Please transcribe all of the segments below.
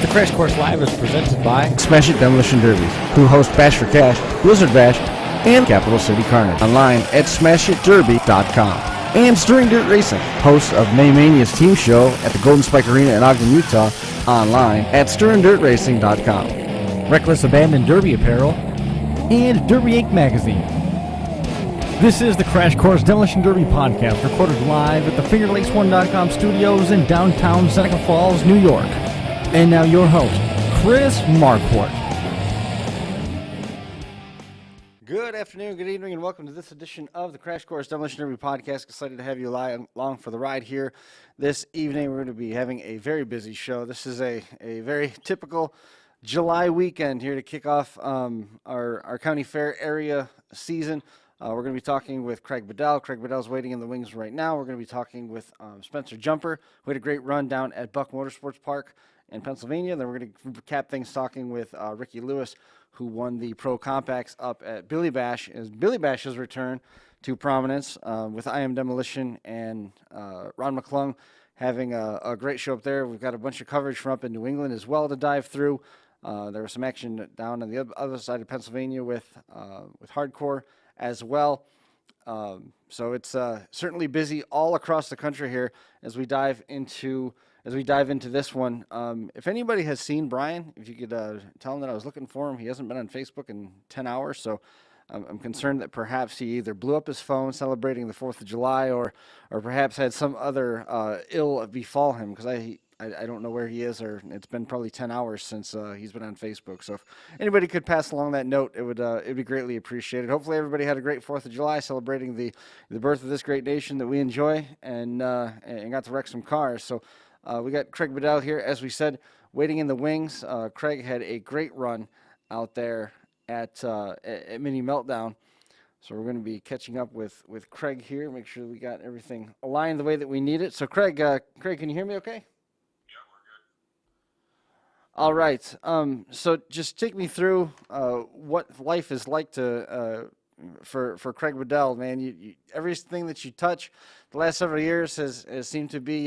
The Crash Course Live is presented by Smash It Demolition Derbies, who host Bash for Cash, Blizzard Bash, and Capital City Carnage. Online at smashitderby.com. And Stirring Dirt Racing, host of Maymania's team show at the Golden Spike Arena in Ogden, Utah. Online at stirringdirtracing.com. Reckless Abandon Derby Apparel and Derby Inc. Magazine. This is the Crash Course Demolition Derby podcast, recorded live at the FingerLakes1.com studios in downtown Seneca Falls, New York. And now your host, Chris Marquardt. Good afternoon, good evening, and welcome to this edition of the Crash Course Demolition Derby podcast. Excited to have you along for the ride here this evening. We're going to be having a very busy show. This is a very typical July weekend here to kick off our county fair area season. We're going to be talking with Craig Bedell. Craig Bedell's waiting in the wings right now. We're going to be talking with Spencer Jumper, who had a great run down at Buck Motorsports Park in Pennsylvania. Then we're going to cap things talking with Ricky Lewis, who won the Pro Compacts up at Billy Bash. As Billy Bash's return to prominence with I Am Demolition and Ron McClung having a great show up there. We've got a bunch of coverage from up in New England as well to dive through. There was some action down on the other side of Pennsylvania with Hardcore as well. So it's certainly busy all across the country here as we dive into this one. If anybody has seen Brian, if you could tell him that I was looking for him. He hasn't been on Facebook in 10 hours, so I'm concerned that perhaps he either blew up his phone celebrating the 4th of July or perhaps had some other ill befall him, because I don't know where he is, or it's been probably 10 hours since he's been on Facebook. So if anybody could pass along that note, it'd be greatly appreciated. Hopefully everybody had a great 4th of July celebrating the birth of this great nation that we enjoy and got to wreck some cars. So we got Craig Bedell here, as we said, waiting in the wings. Craig had a great run out there at Mini Meltdown. So we're going to be catching up with Craig here, make sure we got everything aligned the way that we need it. So Craig, can you hear me okay? All right. So just take me through what life is like for Craig Bedell, man. You everything that you touch the last several years has seemed to be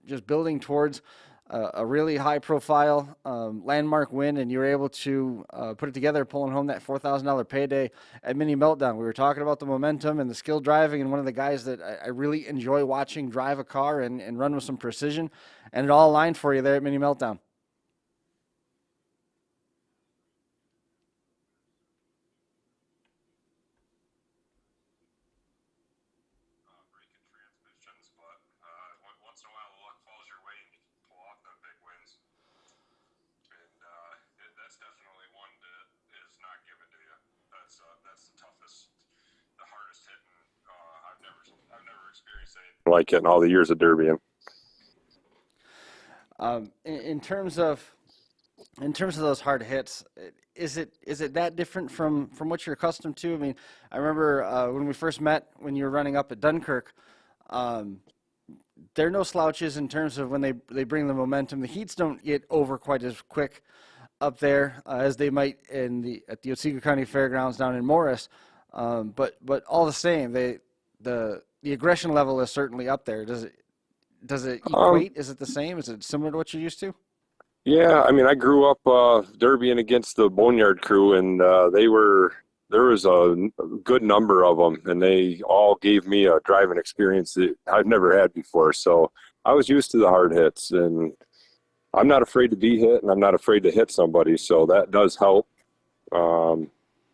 just building towards a really high-profile landmark win, and you were able to put it together, pulling home that $4,000 payday at Mini Meltdown. We were talking about the momentum and the skill driving, and one of the guys that I really enjoy watching drive a car and run with some precision, and it all aligned for you there at Mini Meltdown. Like it in all the years of derbying. In terms of those hard hits, is it that different from what you're accustomed to? I mean, I remember when we first met, when you were running up at Dunkirk, they're no slouches in terms of when they bring the momentum. The heats don't get over quite as quick up there as they might at the Otsego County Fairgrounds down in Morris, but all the same, the aggression level is certainly up there. Does it equate? Is it the same? Is it similar to what you're used to? Yeah, I mean, I grew up derbying against the Boneyard crew, and there was a good number of them, and they all gave me a driving experience that I've never had before. So I was used to the hard hits, and I'm not afraid to be hit, and I'm not afraid to hit somebody. So that does help.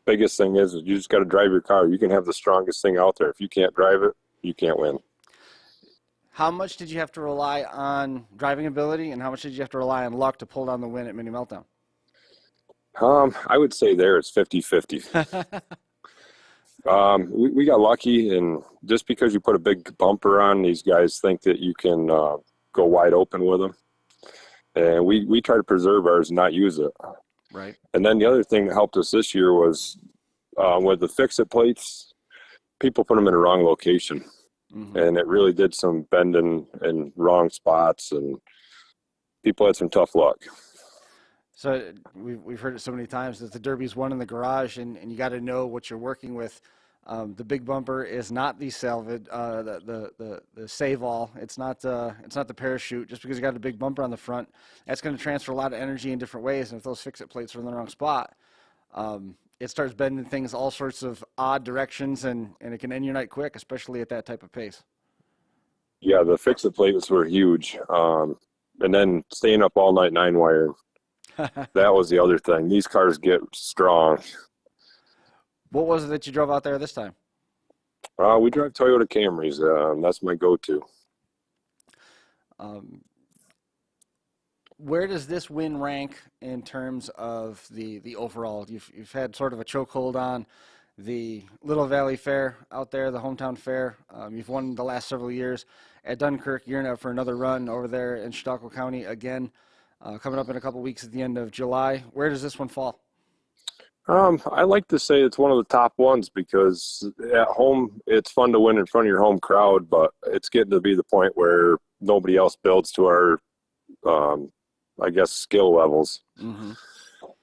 Biggest thing is you just got to drive your car. You can have the strongest thing out there. If you can't drive it, you can't win. How much did you have to rely on driving ability, and how much did you have to rely on luck to pull down the win at Mini Meltdown? I would say there it's 50-50. We got lucky, and just because you put a big bumper on, these guys think that you can go wide open with them. And we try to preserve ours and not use it. Right. And then the other thing that helped us this year was with the fix-it plates, people put them in the wrong location. Mm-hmm. And it really did some bending in wrong spots, and people had some tough luck. So we've heard it so many times that the Derby's won in the garage, and you got to know what you're working with The big bumper is not the salvage, the save all. It's not the parachute. Just because you got a big bumper on the front, that's going to transfer a lot of energy in different ways. And if those fix-it plates are in the wrong spot, it starts bending things all sorts of odd directions, and it can end your night quick, especially at that type of pace. Yeah, the fix-it plates were huge. And then staying up all night 9-wiring. That was the other thing. These cars get strong. What was it that you drove out there this time? We drive Toyota Camrys. That's my go-to. Where does this win rank in terms of the overall? You've had sort of a chokehold on the Little Valley Fair out there, the hometown fair. You've won the last several years at Dunkirk. You're in up for another run over there in Chautauqua County again, coming up in a couple weeks at the end of July. Where does this one fall? I like to say it's one of the top ones because at home it's fun to win in front of your home crowd, but it's getting to be the point where nobody else builds to our, I guess, skill levels. Mm-hmm.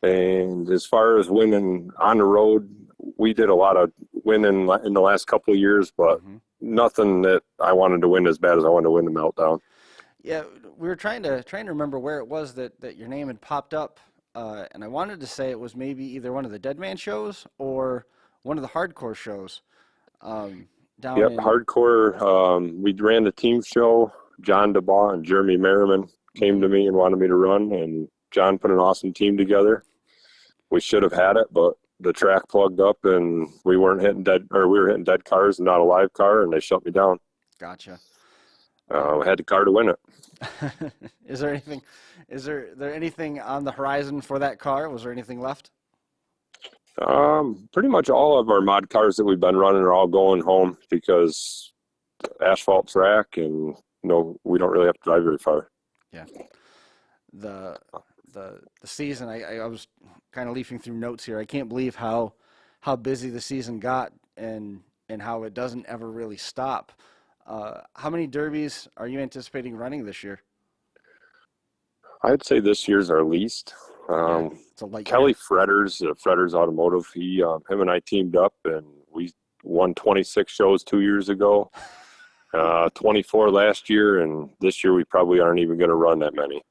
And as far as winning on the road, we did a lot of winning in the last couple of years, but nothing that I wanted to win as bad as I wanted to win the Meltdown. Yeah, we were trying to remember where it was that your name had popped up. And I wanted to say it was maybe either one of the Dead Man shows or one of the hardcore shows. Down Yep, hardcore. We ran the team show. John DeBaugh and Jeremy Merriman came to me and wanted me to run, and John put an awesome team together. We should have had it, but the track plugged up and we were hitting dead cars and not a live car, and they shut me down. Gotcha. I had the car to win it. Is there anything on the horizon for that car? Was there anything left? Pretty much all of our mod cars that we've been running are all going home because asphalt track, and we don't really have to drive very far. Yeah. The season, I was kind of leafing through notes here. I can't believe how busy the season got and how it doesn't ever really stop. How many derbies are you anticipating running this year? I'd say this year's our least. It's a light Kelly year. Fredders Automotive, him and I teamed up, and we won 26 shows 2 years ago, 24 last year, and this year we probably aren't even going to run that many.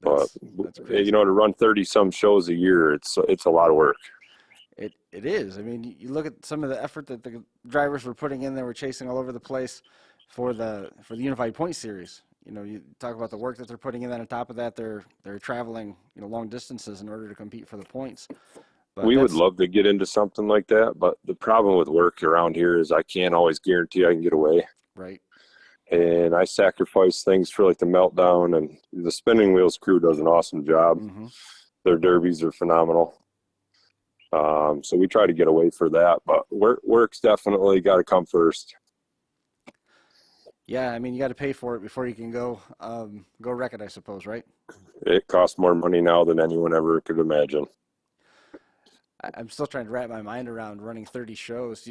That's crazy. To run 30-some shows a year, it's a lot of work. It is. I mean, you look at some of the effort that the drivers were putting in. They were chasing all over the place for the Unified Point Series. You talk about the work that they're putting in. Then on top of that, they're traveling long distances in order to compete for the points. But we would love to get into something like that, but the problem with work around here is I can't always guarantee I can get away. Right. And I sacrifice things for like the Meltdown, and the Spinning Wheels crew does an awesome job. Mm-hmm. Their derbies are phenomenal. So we try to get away for that, but work's definitely got to come first. Yeah, I mean, you got to pay for it before you can go wreck it, I suppose, right? It costs more money now than anyone ever could imagine. I'm still trying to wrap my mind around running 30 shows.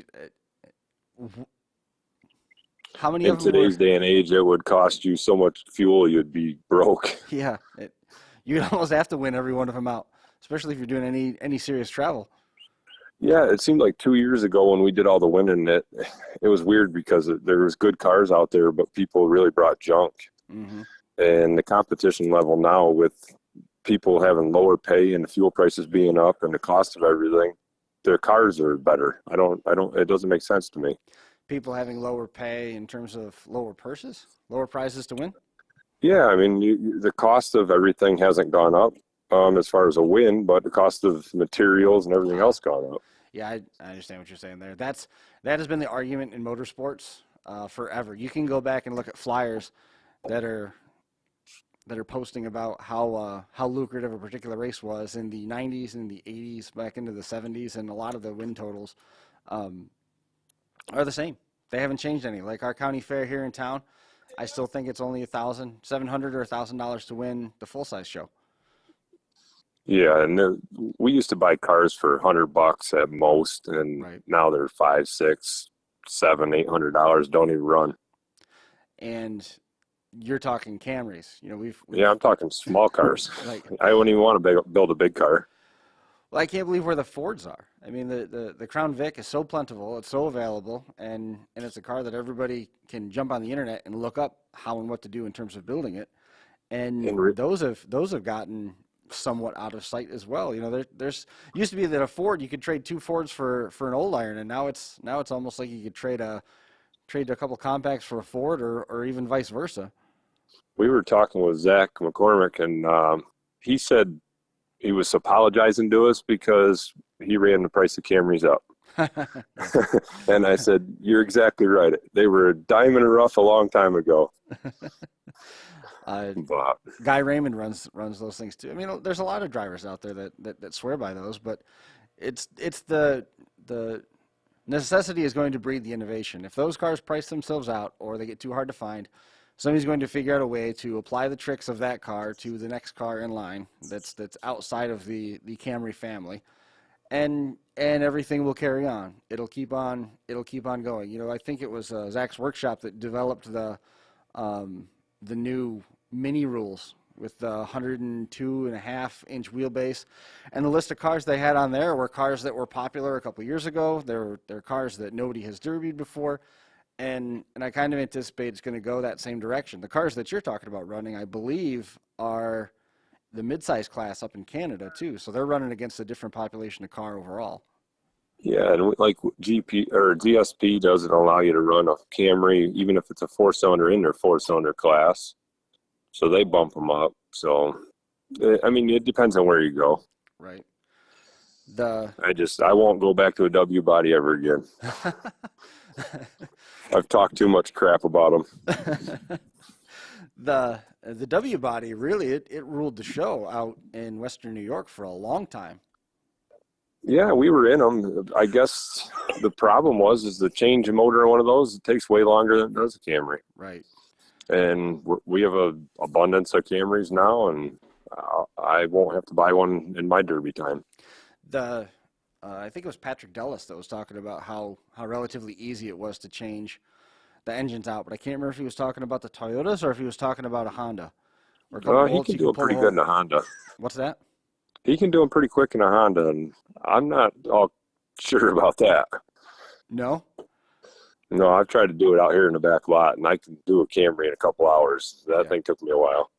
How many in of them today's day and age, it would cost you so much fuel you'd be broke. Yeah, you'd almost have to win every one of them out, especially if you're doing any serious travel. Yeah, it seemed like 2 years ago when we did all the winning, it was weird because there was good cars out there, but people really brought junk. Mm-hmm. And the competition level now, with people having lower pay and the fuel prices being up and the cost of everything, their cars are better. It doesn't make sense to me. People having lower pay in terms of lower purses, lower prizes to win? Yeah, I mean, the cost of everything hasn't gone up as far as a win, but the cost of materials and everything else gone up. Yeah, I understand what you're saying there. That has been the argument in motorsports forever. You can go back and look at flyers that are posting about how lucrative a particular race was in the 90s and the 80s, back into the 70s, and a lot of the win totals are the same. They haven't changed any. Like our county fair here in town, I still think it's only $1,700 or $1,000 to win the full-size show. Yeah, and we used to buy cars for $100 at most, and Right. Now they're $500, $600, $700, $800. Don't even run. And you're talking Camrys. We've Yeah, I'm talking small cars. like, I wouldn't even want to build a big car. Well, I can't believe where the Fords are. I mean, the Crown Vic is so plentiful, it's so available, and it's a car that everybody can jump on the internet and look up how and what to do in terms of building it. And And re- those have gotten somewhat out of sight as well. You know, there's used to be that a Ford, you could trade two Fords for an old iron, and now it's almost like you could trade a couple compacts for a Ford, or even vice versa. we were talking with Zach McCormick, and he said he was apologizing to us because he ran the price of Camrys up. And I said, you're exactly right. They were a diamond in the rough a long time ago. But Guy Raymond runs those things too. I mean, there's a lot of drivers out there that swear by those, but it's the necessity is going to breed the innovation. If those cars price themselves out or they get too hard to find, somebody's going to figure out a way to apply the tricks of that car to the next car in line that's outside of the Camry family, and everything will carry on. It'll keep on going. You know, I think it was Zach's workshop that developed the new mini rules with the 102.5-inch wheelbase, and the list of cars they had on there were cars that were popular a couple years ago. They're cars that nobody has derbied before, and I kind of anticipate it's going to go that same direction. The cars that you're talking about running, I believe, are the midsize class up in Canada too, so they're running against a different population of car overall. yeah, and like GP or DSP doesn't allow you to run a Camry, even if it's a four-cylinder in their four-cylinder class. So they bump them up. So, I mean, it depends on where you go. Right. I won't go back to a W body ever again. I've talked too much crap about them. The W body really it ruled the show out in Western New York for a long time. Yeah, we were in them. I guess the problem is the change in motor on one of those, it takes way longer than it does a Camry. Right. And we have an abundance of Camrys now, and I won't have to buy one in my derby time. I think it was Patrick Dellis that was talking about how relatively easy it was to change the engines out, but I can't remember if he was talking about the Toyotas or if he was talking about a Honda. He can do it pretty good in a Honda. What's that? He can do them pretty quick in a Honda, and I'm not all sure about that. No? No, I've tried to do it out here in the back lot, and I can do a Camry in a couple hours. That thing took me a while.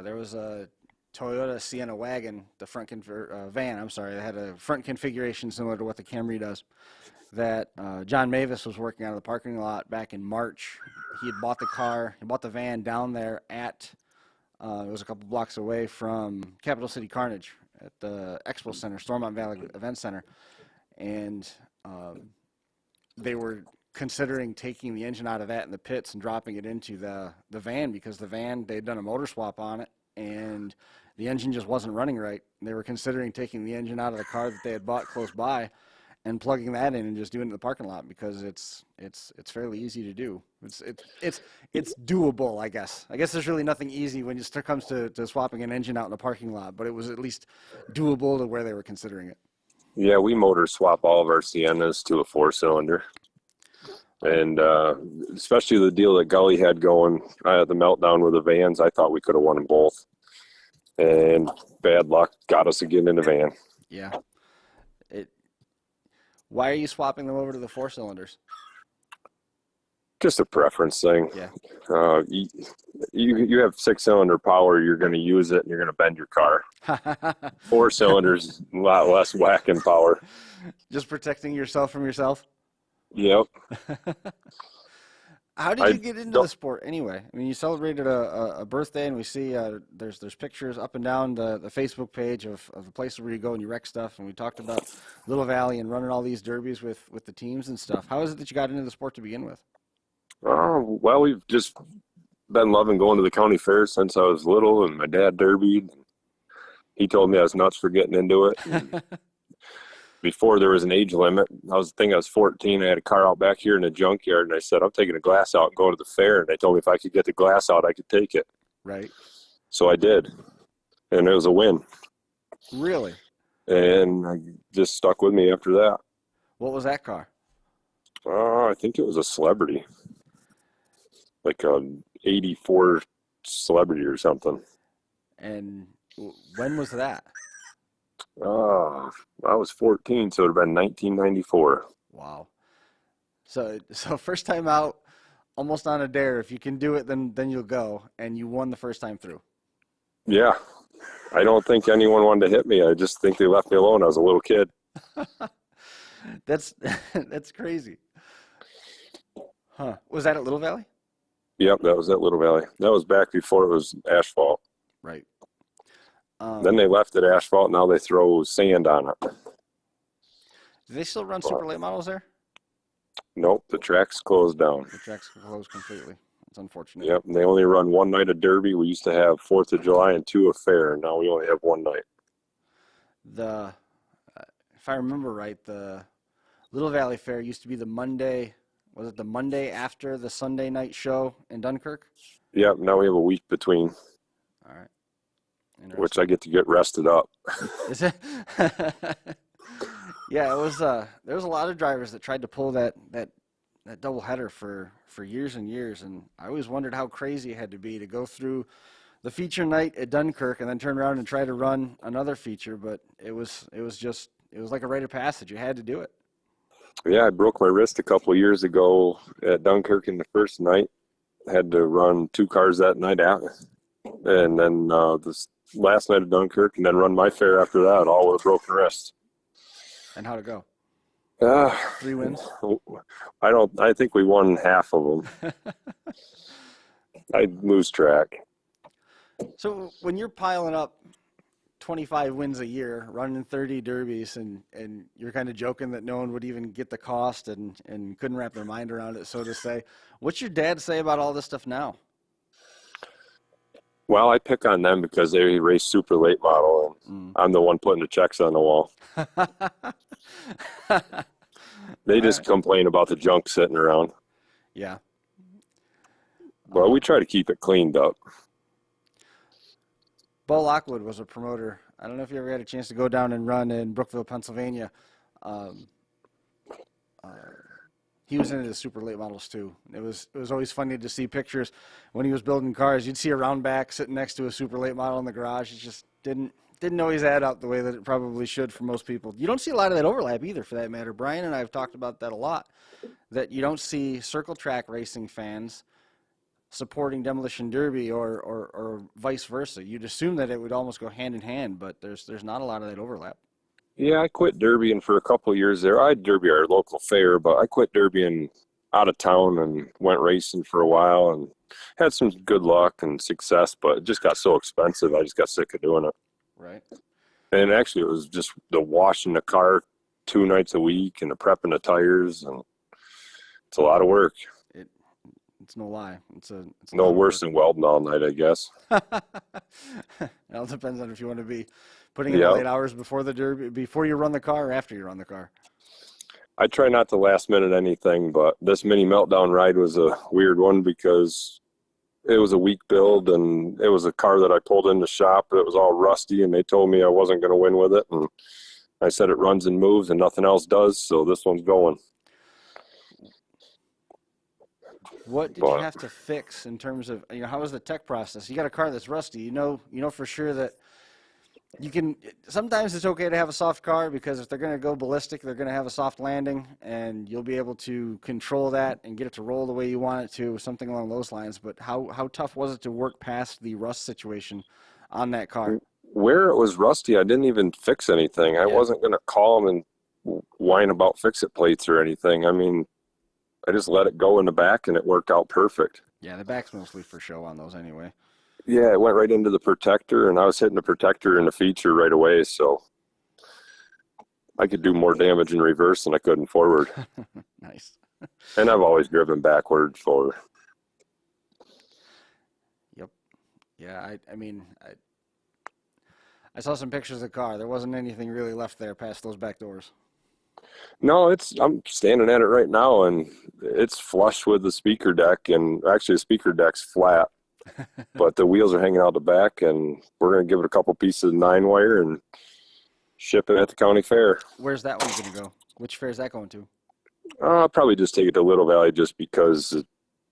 There was a Toyota Sienna wagon, the front van. I'm sorry, that had a front configuration similar to what the Camry does. That John Mavis was working out of the parking lot back in March. He had bought the van down there at. It was a couple blocks away from Capital City Carnage at the Expo Center, Stormont Valley Event Center, and they were considering taking the engine out of that in the pits and dropping it into the van, because the van, they'd done a motor swap on it and the engine just wasn't running right. They were considering taking the engine out of the car that they had bought close by and plugging that in and just doing it in the parking lot, because it's fairly easy to do. It's doable, I guess. I guess there's really nothing easy when it comes to swapping an engine out in a parking lot, but it was at least doable to where they were considering it. Yeah, we motor swap all of our Siennas to a four-cylinder. And especially the deal that Gully had going, the meltdown with the vans, I thought we could have won them both. And bad luck got us again in the van. Yeah. Why are you swapping them over to the four cylinders? Just a preference thing. Yeah. You have six-cylinder power, you're going to use it, and you're going to bend your car. Four cylinders, a lot less whacking power. Just protecting yourself from yourself? Yep. How did you get into the sport anyway? I mean, you celebrated a birthday, and we see there's pictures up and down the Facebook page of the places where you go and you wreck stuff, and we talked about Little Valley and running all these derbies with the teams and stuff. How is it that you got into the sport to begin with? Well, we've just been loving going to the county fair since I was little, and my dad derbied. He told me I was nuts for getting into it. Before there was an age limit, I was 14. I had a car out back here in the junkyard, and I said, I'm taking the glass out and going to the fair. And they told me if I could get the glass out, I could take it. Right. So I did, and it was a win. Really? And I just stuck with me after that. What was that car? I think it was a Celebrity, like a 84 Celebrity or something. And when was that? I was 14, so it would have been 1994. Wow. So first time out, almost on a dare. If you can do it, then you'll go, and you won the first time through. Yeah. I don't think anyone wanted to hit me. I just think they left me alone. I was a little kid. That's that's crazy. Huh. Was that at Little Valley? Yep, that was at Little Valley. That was back before it was asphalt. Right. Then they left it asphalt. Now they throw sand on it. Do they still run super late models there? Nope, the track's closed down. The track's closed completely. It's unfortunate. Yep, they only run one night of Derby. We used to have 4th of July and 2 of Fair. Now we only have one night. If I remember right, the Little Valley Fair used to be the Monday. Was it the Monday after the Sunday night show in Dunkirk? Yep, now we have a week between. All right. Which I get to get rested up. Is it? Yeah, it was. There was a lot of drivers that tried to pull that double header for years and years, and I always wondered how crazy it had to be to go through the feature night at Dunkirk and then turn around and try to run another feature. But it was like a rite of passage. You had to do it. Yeah, I broke my wrist a couple of years ago at Dunkirk in the first night. Had to run 2 cars that night out, and then this last night at Dunkirk, and then run my fair after that, all with a broken wrist. And how'd it go? 3 wins? I think we won half of them. I lose track. So when you're piling up 25 wins a year, running 30 derbies, and you're kind of joking that no one would even get the cost and couldn't wrap their mind around it, so to say, what's your dad say about all this stuff now? Well, I pick on them because they race super late model, and I'm the one putting the checks on the wall. They just complain about the junk sitting around. Yeah. Well, we try to keep it cleaned up. Bo Lockwood was a promoter. I don't know if you ever had a chance to go down and run in Brookville, Pennsylvania. He was into the super late models too. It was always funny to see pictures when he was building cars. You'd see a round back sitting next to a super late model in the garage. It just didn't always add up the way that it probably should for most people. You don't see a lot of that overlap either, for that matter. Brian and I have talked about that a lot, that you don't see circle track racing fans supporting Demolition Derby or vice versa. You'd assume that it would almost go hand in hand, but there's not a lot of that overlap. Yeah, I quit derbying for a couple of years there. I derby our local fair, but I quit derbying out of town and went racing for a while and had some good luck and success, but it just got so expensive. I just got sick of doing it. Right. And actually, it was just the washing the car 2 nights a week and the prepping the tires, and it's a lot of work. It's no lie. It's no worse than welding all night, I guess. It all depends on if you want to be putting in the late hours before the derby, before you run the car, or after you run the car. I try not to last minute anything, but this Mini Meltdown ride was a weird one because it was a weak build, and it was a car that I pulled in the shop that was all rusty, and they told me I wasn't going to win with it. And I said it runs and moves and nothing else does, so this one's going. What did you have to fix in terms of, how was the tech process? You got a car that's rusty. You know for sure that you can, sometimes it's okay to have a soft car because if they're going to go ballistic, they're going to have a soft landing, and you'll be able to control that and get it to roll the way you want it to, something along those lines. But how tough was it to work past the rust situation on that car? Where it was rusty, I didn't even fix anything. I wasn't going to call them and whine about fix-it plates or anything. I mean, I just let it go in the back, and it worked out perfect. Yeah, the back's mostly for show on those anyway. Yeah, it went right into the protector, and I was hitting the protector in the feature right away, so I could do more damage in reverse than I could in forward. Nice. And I've always driven backward forward. Yep. Yeah, I saw some pictures of the car. There wasn't anything really left there past those back doors. No, I'm standing at it right now, and it's flush with the speaker deck, and actually the speaker deck's flat, but the wheels are hanging out the back, and we're going to give it a couple pieces of 9-wire and ship it at the county fair. Where's that one going to go? Which fair is that going to? I'll probably just take it to Little Valley just because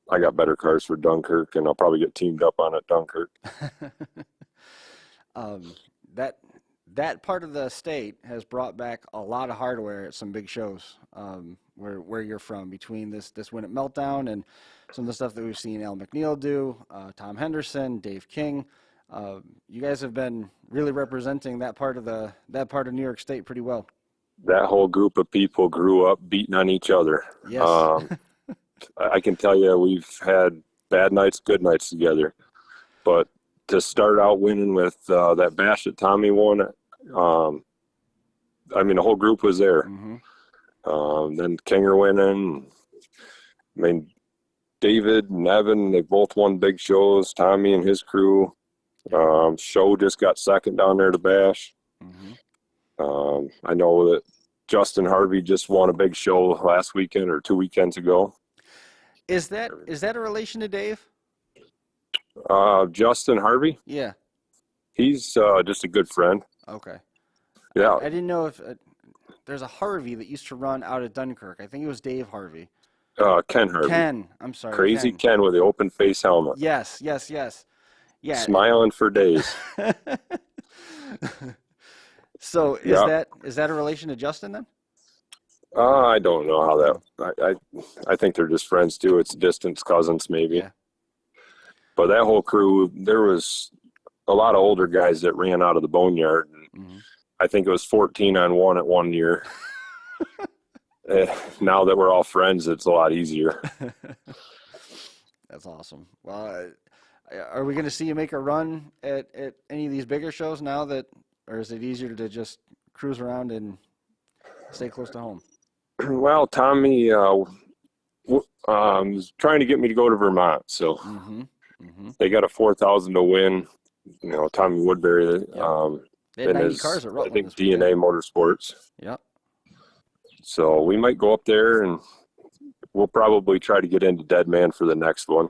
I got better cars for Dunkirk, and I'll probably get teamed up on it Dunkirk. that part of the state has brought back a lot of hardware at some big shows where you're from, between this win at Meltdown and some of the stuff that we've seen Al McNeil do, Tom Henderson, Dave King. You guys have been really representing that part of New York State pretty well. That whole group of people grew up beating on each other. Yes. I can tell you we've had bad nights, good nights together. But to start out winning with that bash that Tommy won, I mean, the whole group was there. Mm-hmm. Then Kinger winning. I mean, David and Evan, they both won big shows. Tommy and his crew. Show just got second down there to bash. Mm-hmm. I know that Justin Harvey just won a big show last weekend or 2 weekends ago. Is that a relation to Dave? Justin Harvey? Yeah. He's just a good friend. Okay. Yeah. I didn't know if there's a Harvey that used to run out of Dunkirk. I think it was Dave Harvey. Ken Harvey. Ken. I'm sorry. Crazy Ken with the open face helmet. Yes. Yeah. Smiling for days. So is that a relation to Justin then? I don't know how that. I think they're just friends too. It's distant cousins maybe. Yeah. But that whole crew, there was a lot of older guys that ran out of the boneyard. And I think it was 14-on-1 at one year. Now that we're all friends, it's a lot easier. That's awesome. Well, are we going to see you make a run at any of these bigger shows now or is it easier to just cruise around and stay close to home? Well, Tommy was trying to get me to go to Vermont, so they got a 4,000 to win. You know, Tommy Woodbury. They had 90 cars at Rutland. I think DNA Motorsports. Yep. So we might go up there, and we'll probably try to get into Dead Man for the next one.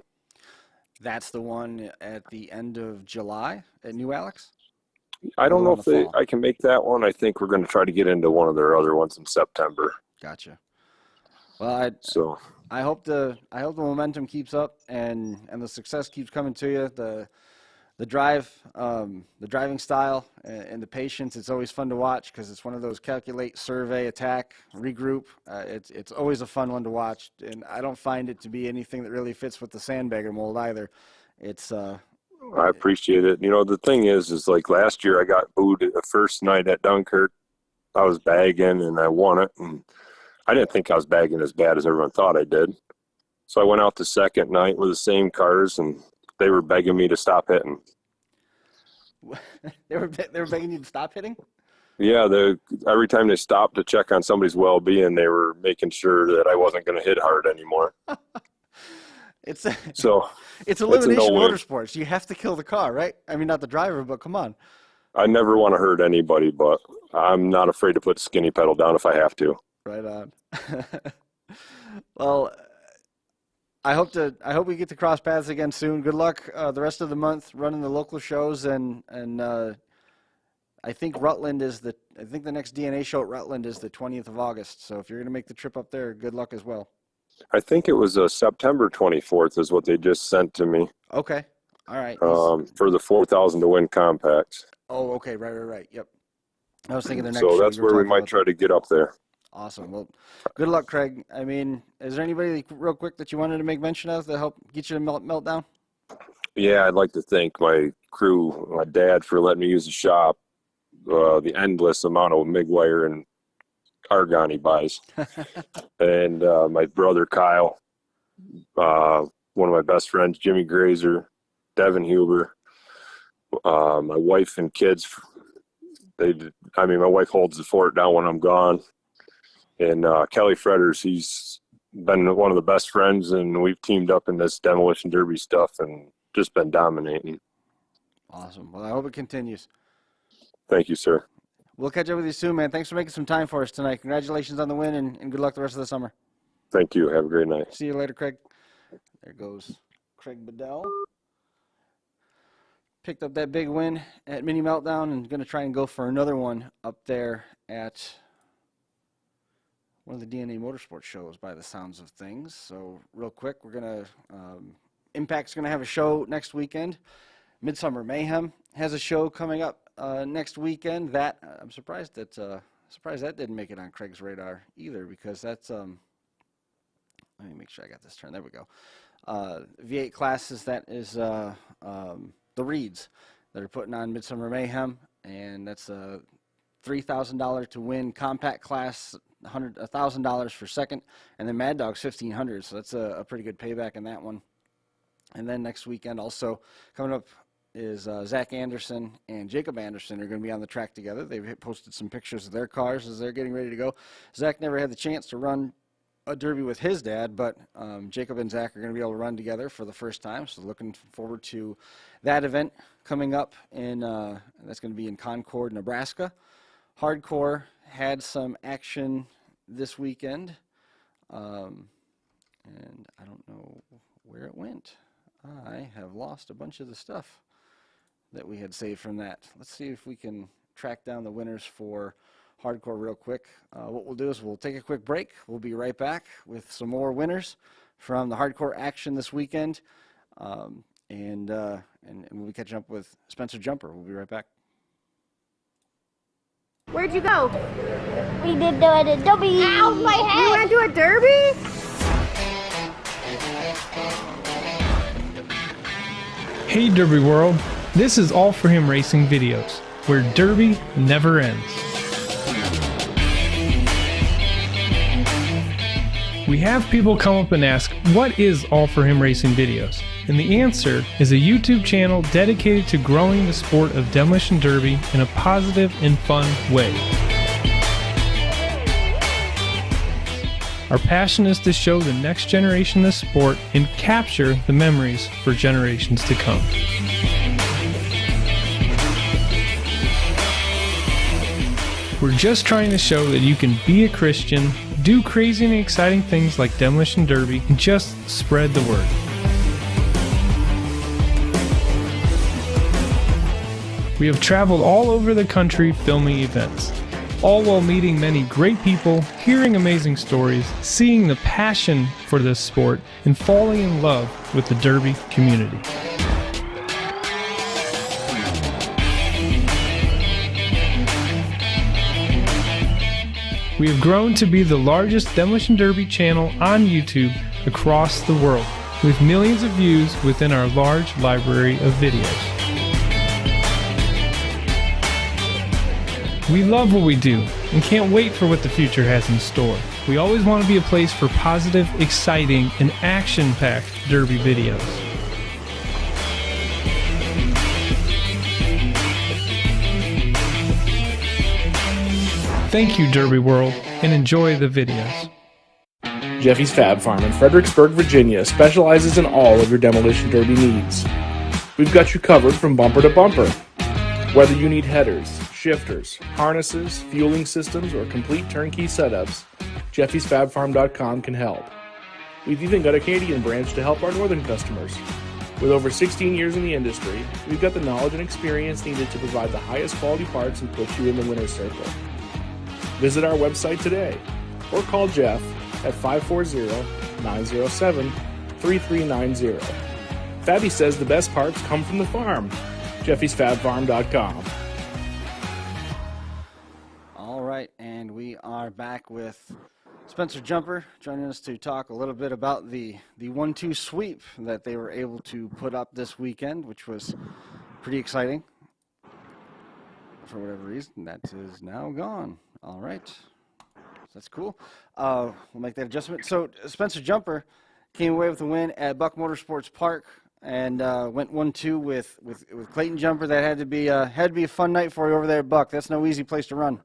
That's the one at the end of July at New Alex? I don't know if I can make that one. I think we're going to try to get into one of their other ones in September. Gotcha. Well, I hope the momentum keeps up and the success keeps coming to you. The driving style and the patience. It's always fun to watch because it's one of those calculate, survey, attack, regroup. It's always a fun one to watch, and I don't find it to be anything that really fits with the sandbagger mold either. It's I appreciate it. You know, the thing is like last year I got booed the first night at Dunkirk. I was bagging and I won it, and I didn't think I was bagging as bad as everyone thought I did. So I went out the second night with the same cars, and they were begging me to stop hitting. They were begging you to stop hitting? Yeah, every time they stopped to check on somebody's well-being, they were making sure that I wasn't going to hit hard anymore. It's elimination motorsports. You have to kill the car, right? I mean, not the driver, but come on. I never want to hurt anybody, but I'm not afraid to put the skinny pedal down if I have to. Right on. Well, I hope we get to cross paths again soon. Good luck the rest of the month running the local shows, and I think Rutland the next DNA show at Rutland is the 20th of August. So if you're going to make the trip up there, good luck as well. I think it was September 24th is what they just sent to me. Okay. All right. For the 4,000 to win compacts. Oh, okay. Right. Yep. I was thinking the next. So that's where we might try to get up there. Awesome. Well, good luck, Craig. I mean, is there anybody real quick that you wanted to make mention of to help get you to Meltdown? Yeah, I'd like to thank my crew, my dad for letting me use the shop, the endless amount of MIG wire and argon he buys. And my brother Kyle, one of my best friends, Jimmy Grazer, Devin Huber, my wife and kids. My wife holds the fort down when I'm gone. And Kelly Fredders, he's been one of the best friends, and we've teamed up in this demolition derby stuff and just been dominating. Awesome. Well, I hope it continues. Thank you, sir. We'll catch up with you soon, man. Thanks for making some time for us tonight. Congratulations on the win, and good luck the rest of the summer. Thank you. Have a great night. See you later, Craig. There goes Craig Bedell. Picked up that big win at Mini Meltdown and going to try and go for another one up there at one of the DNA Motorsports shows by the sounds of things. So real quick, we're going to Impact's going to have a show next weekend. Midsummer Mayhem has a show coming up next weekend. That I'm surprised that didn't make it on Craig's radar either, because that's let me make sure I got this turned. There we go. V8 classes, that is the Reeds that are putting on Midsummer Mayhem, and that's a $3,000 to win compact class, $1,000 for second, and then Mad Dog's $1,500, so that's a pretty good payback in that one. And then next weekend also coming up is Zach Anderson and Jacob Anderson are going to be on the track together. They've posted some pictures of their cars as they're getting ready to go. Zach never had the chance to run a Derby with his dad, but Jacob and Zach are going to be able to run together for the first time, so looking forward to that event coming up in that's going to be in Concord, Nebraska. Hardcore had some action this weekend, and I don't know where it went. I have lost a bunch of the stuff that we had saved from that. Let's see if we can track down the winners for Hardcore real quick. What we'll do is we'll take a quick break. We'll be right back with some more winners from the Hardcore action this weekend, and we'll be catching up with Spencer Jumper. We'll be right back. Where'd you go? We did do a derby. Ow, my head! You want to do a derby? Hey Derby World, this is All For Him Racing Videos, where Derby never ends. We have people come up and ask, what is All For Him Racing Videos? And the answer is a YouTube channel dedicated to growing the sport of demolition derby in a positive and fun way. Our passion is to show the next generation the sport and capture the memories for generations to come. We're just trying to show that you can be a Christian, do crazy and exciting things like demolition derby, and just spread the word. We have traveled all over the country filming events, all while meeting many great people, hearing amazing stories, seeing the passion for this sport, and falling in love with the derby community. We have grown to be the largest demolition derby channel on YouTube across the world, with millions of views within our large library of videos. We love what we do and can't wait for what the future has in store. We always want to be a place for positive, exciting, and action-packed derby videos. Thank you, Derby World, and enjoy the videos. Jeffy's Fab Farm in Fredericksburg, Virginia specializes in all of your demolition derby needs. We've got you covered from bumper to bumper. Whether you need headers, shifters, harnesses, fueling systems, or complete turnkey setups, Jeffy'sFabFarm.com can help. We've even got a Canadian branch to help our northern customers. With over 16 years in the industry, we've got the knowledge and experience needed to provide the highest quality parts and put you in the winner's circle. Visit our website today or call Jeff at 540-907-3390. Fabby says the best parts come from the farm. Jeffy'sFabFarm.com. All right, and we are back with Spencer Jumper joining us to talk a little bit about the 1-2 sweep that they were able to put up this weekend, which was pretty exciting. For whatever reason, that is now gone. All right, that's cool. We'll make that adjustment. So Spencer Jumper came away with a win at Buck Motorsports Park and went 1-2 with Clayton Jumper. That had to be a fun night for you over there at Buck. That's no easy place to run.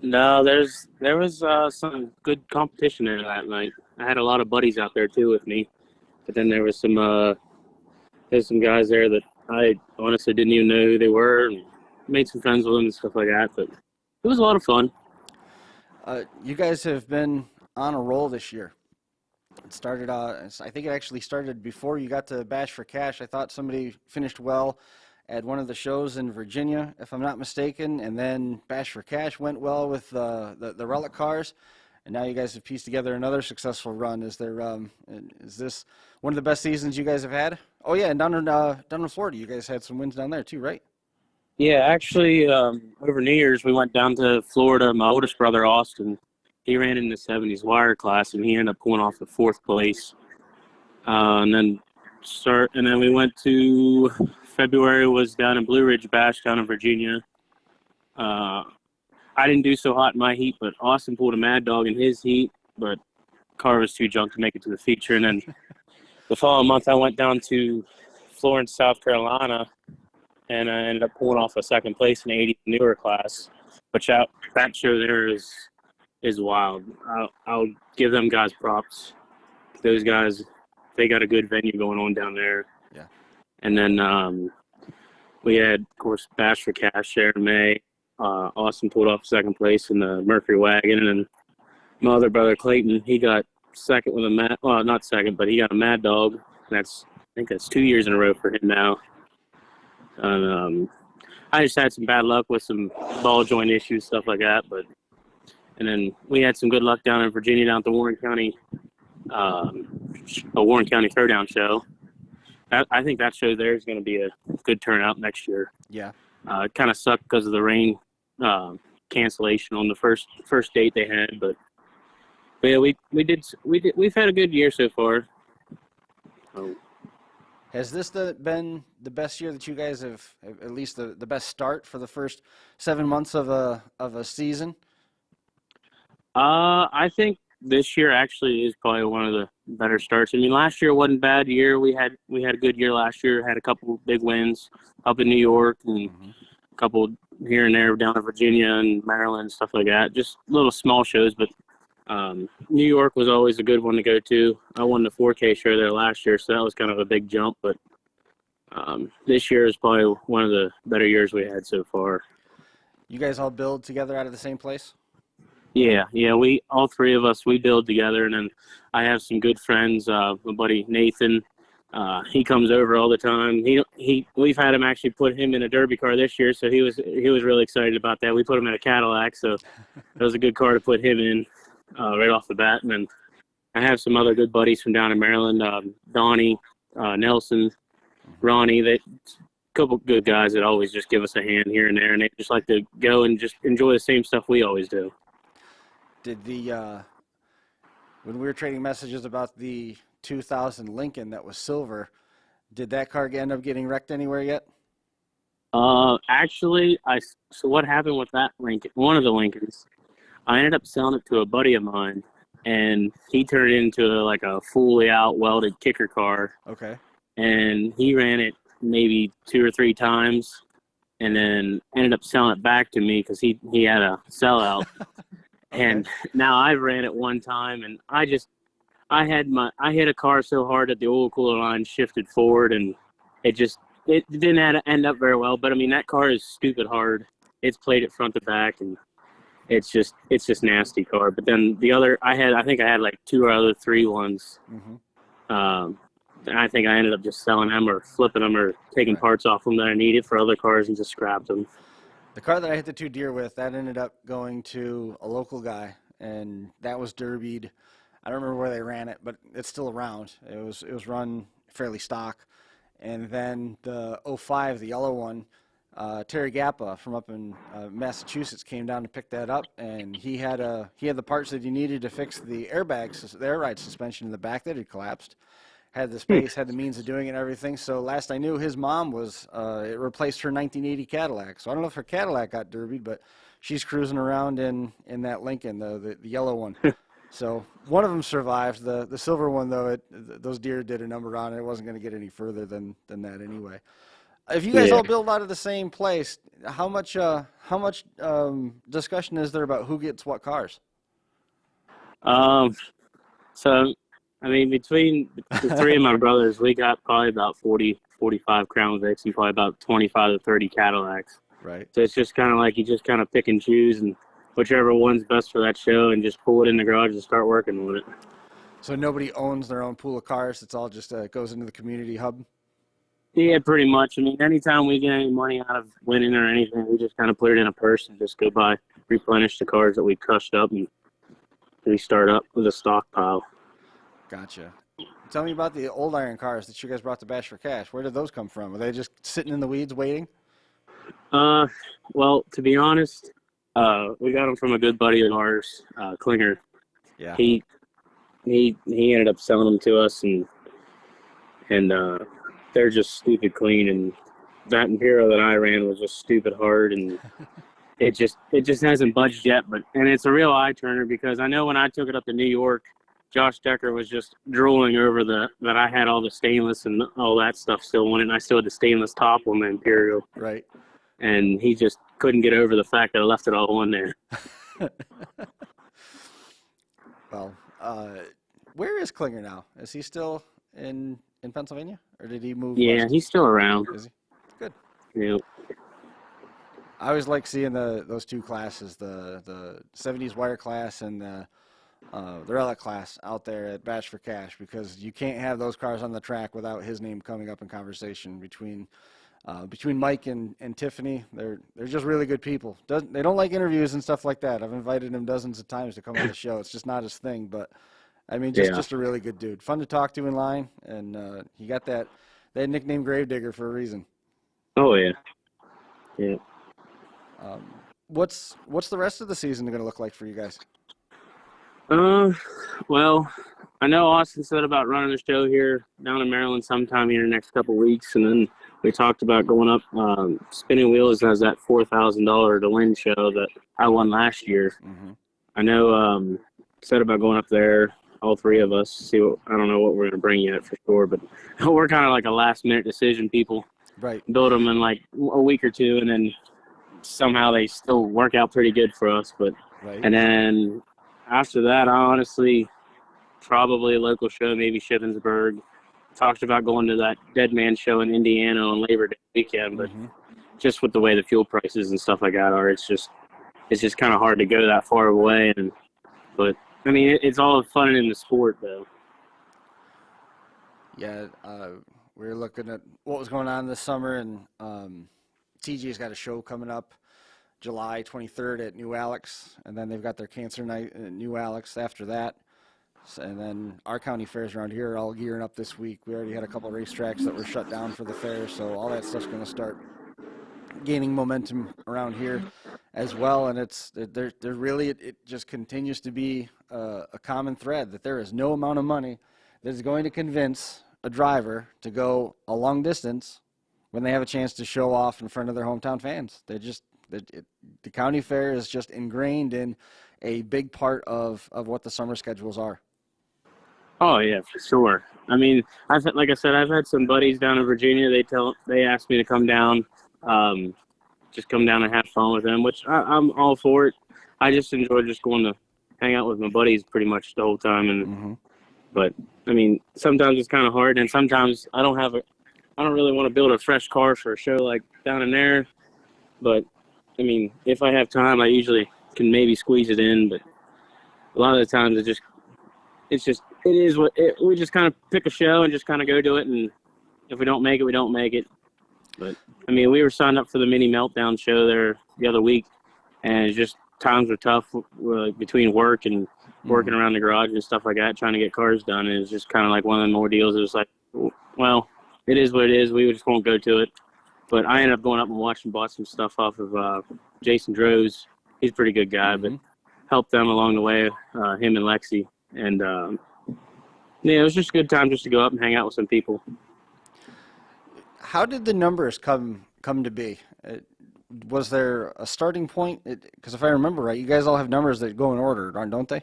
No, there was some good competition there that night. I had a lot of buddies out there too with me, but then there was some guys there that I honestly didn't even know who they were, and made some friends with them and stuff like that. But it was a lot of fun. You guys have been on a roll this year. It started, I think it actually started before you got to Bash for Cash. I thought somebody finished well at one of the shows in Virginia, if I'm not mistaken, and then Bash for Cash went well with the relic cars, and now you guys have pieced together another successful run. Is this one of the best seasons you guys have had Oh yeah, and down in Florida, you guys had some wins down there too, right? Yeah, actually, over New Year's, we went down to Florida. My oldest brother, Austin, he ran in the 70s wire class, and he ended up pulling off the 4th place. And then we went to February was down in Blue Ridge Bash down in Virginia. I didn't do so hot in my heat, but Austin pulled a Mad Dog in his heat, but car was too junk to make it to the feature. And then the following month, I went down to Florence, South Carolina, and I ended up pulling off a 2nd place in the 80 newer class. But that show there is wild. I'll give them guys props. Those guys, they got a good venue going on down there. Yeah. And then we had, of course, Bash for Cash there in May. Austin pulled off 2nd place in the Mercury Wagon. And then my other brother, Clayton, he got 2nd with not 2nd, but he got a Mad Dog. I think that's 2 years in a row for him now. And I just had some bad luck with some ball joint issues, stuff like that. And then we had some good luck down in Virginia, down at the Warren County Throwdown show. I think that show there is going to be a good turnout next year. Yeah. It kind of sucked because of the rain cancellation on the first date they had, but yeah, we've had a good year so far. Has this been the best year that you guys have at least the best start for the first 7 months of a season? I think this year actually is probably one of the better starts. I mean, last year wasn't a bad year. We had a good year last year. Had a couple big wins up in New York and a couple here and there down in Virginia and Maryland, stuff like that. Just little small shows, but New York was always a good one to go to. I won the 4K show there last year, so that was kind of a big jump. But this year is probably one of the better years we had so far. You guys all build together out of the same place? Yeah. We all 3 of us, we build together, and then I have some good friends. My buddy Nathan, he comes over all the time. We've had him actually put him in a derby car this year, so he was really excited about that. We put him in a Cadillac, so that was a good car to put him in right off the bat. And then I have some other good buddies from down in Maryland, Donnie, Nelson, Ronnie. A couple good guys that always just give us a hand here and there, and they just like to go and just enjoy the same stuff we always do. Did when we were trading messages about the 2000 Lincoln that was silver, did that car end up getting wrecked anywhere yet? Actually, so what happened with that Lincoln, one of the Lincolns, I ended up selling it to a buddy of mine, and he turned it into like a fully out welded kicker car. Okay. And he ran it maybe 2 or 3 times, and then ended up selling it back to me because he had a sellout. Okay. And now I ran it one time, and I hit a car so hard that the oil cooler line shifted forward, and it didn't end up very well. But I mean, that car is stupid hard. It's plated front to back, and it's just nasty car. But then the other, I think I had like 2 or other 3 ones. And I think I ended up just selling them or flipping them or taking parts off them that I needed for other cars and just scrapped them. The car that I hit the 2 deer with, that ended up going to a local guy, and that was derbied. I don't remember where they ran it, but it's still around. It was run fairly stock. And then the 05, the yellow one, Terry Gappa from up in Massachusetts came down to pick that up, and he had the parts that he needed to fix the air ride suspension in the back that had collapsed. Had the space, had the means of doing it and everything. So last I knew, his mom it replaced her 1980 Cadillac. So I don't know if her Cadillac got derbied, but she's cruising around in that Lincoln, the yellow one. So one of them survived. The silver one, though, those deer did a number on it. It wasn't going to get any further than that anyway. If you guys all build out of the same place, how much discussion is there about who gets what cars? So, I mean, between the 3 of my brothers, we got probably about 40, 45 Crown Vics and probably about 25 to 30 Cadillacs. Right. So it's just kind of like you just kind of pick and choose, and whichever one's best for that show, and just pull it in the garage and start working with it. So nobody owns their own pool of cars. It's all just goes into the community hub? Yeah, pretty much. I mean, anytime we get any money out of winning or anything, we just kind of put it in a purse and just go by, replenish the cars that we crushed up, and we start up with a stockpile. Gotcha. Tell me about the old iron cars that you guys brought to Bash for Cash. Where did those come from? Were they just sitting in the weeds waiting? Well, to be honest, we got them from a good buddy of ours, Klinger. Yeah. He ended up selling them to us, and they're just stupid clean. And that Imperial that I ran was just stupid hard, and it just hasn't budged yet. And it's a real eye turner, because I know when I took it up to New York, Josh Decker was just drooling over that I had all the stainless and all that stuff still on it, and I still had the stainless top on the Imperial. Right. And he just couldn't get over the fact that I left it all on there. Well, where is Klinger now? Is he still in Pennsylvania, or did he move? Yeah, west? he's still around. Is he? Good. Yeah. I always like seeing those two classes, the 70s wire class and the relic class out there at Bash for Cash, because you can't have those cars on the track without his name coming up in conversation between Mike and Tiffany. They're just really good people. They don't like interviews and stuff like that. I've invited him dozens of times to come on the show. It's just not his thing, but I mean, just a really good dude. Fun to talk to in line, and he got that nickname Gravedigger for a reason. Oh yeah. Yeah. What's the rest of the season going to look like for you guys? Well, I know Austin said about running a show here down in Maryland sometime here in the next couple of weeks, and then we talked about going up. Spinning Wheels has that $4,000 to win show that I won last year. Mm-hmm. I know said about going up there, all three of us. I don't know what we're going to bring yet for sure, but we're kind of like a last-minute decision people. Right. Build them in like a week or two, and then somehow they still work out pretty good for us. But right. And then after that, I honestly probably a local show, maybe Shippensburg. Talked about going to that Dead Man show in Indiana on Labor Day weekend, but just with the way the fuel prices and stuff like that are, it's just kind of hard to go that far away. But I mean, it's all fun in the sport, though. Yeah, we were looking at what was going on this summer, and TG's got a show coming up July 23rd at New Alex, and then they've got their Cancer Night at New Alex after that. And then our county fairs around here are all gearing up this week. We already had a couple of racetracks that were shut down for the fair, so all that stuff's going to start gaining momentum around here as well. And it just continues to be a common thread that there is no amount of money that is going to convince a driver to go a long distance when they have a chance to show off in front of their hometown fans. The county fair is just ingrained in a big part of what the summer schedules are. Oh yeah, for sure. I mean, I've had some buddies down in Virginia. They asked me to come down, just come down and have fun with them, which I'm all for it. I just enjoy just going to hang out with my buddies pretty much the whole time. And but I mean, sometimes it's kind of hard, and sometimes I don't really want to build a fresh car for a show like down in there. But I mean, if I have time, I usually can maybe squeeze it in. But a lot of the times we just kind of pick a show and just kind of go to it, and if we don't make it, we don't make it. But I mean, we were signed up for the Mini Meltdown show there the other week, and just times were tough between work and working around the garage and stuff like that, trying to get cars done. And it was just kind of like one of them ordeals. It was like, well, it is what it is. We just won't go to it. But I ended up going up and bought some stuff off of Jason Droz. He's a pretty good guy, but helped them along the way, him and Lexi. And yeah, it was just a good time just to go up and hang out with some people. How did the numbers come to be? Was there a starting point? Because if I remember right, you guys all have numbers that go in order, don't they?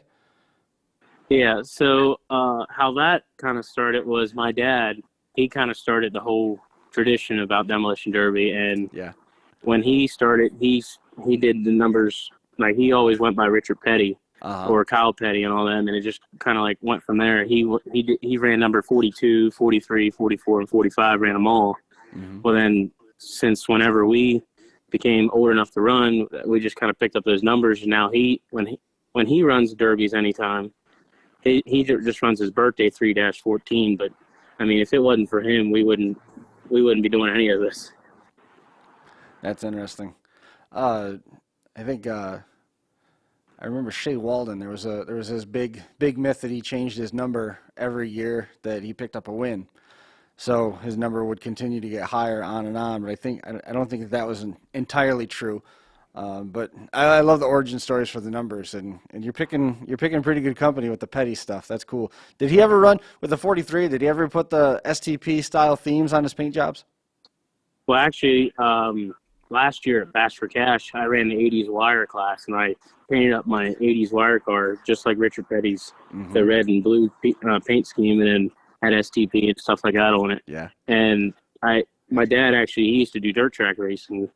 Yeah, so how that kind of started was my dad, he kind of started the whole tradition about Demolition Derby. And when he started, he did the numbers, like he always went by Richard Petty. Or Kyle Petty and all them, and it just kind of like went from there. He ran number 42, 43, 44, and 45, ran them all. Well, then since whenever we became old enough to run, we just kind of picked up those numbers. And now when he runs derbies anytime, he just runs his birthday 3-14. But I mean, if it wasn't for him, we wouldn't be doing any of this. That's interesting. I think I remember Shea Walden. There was this big myth that he changed his number every year that he picked up a win, so his number would continue to get higher on and on. But I don't think that was entirely true. But I love the origin stories for the numbers, and you're picking pretty good company with the petty stuff. That's cool. Did he ever run with the 43? Did he ever put the STP style themes on his paint jobs? Well, actually, last year at Bash for Cash, I ran the 80s wire class, and I painted up my 80s wire car just like Richard Petty's, the red and blue paint scheme, and then had STP and stuff like that on it. Yeah. And my dad actually, he used to do dirt track racing,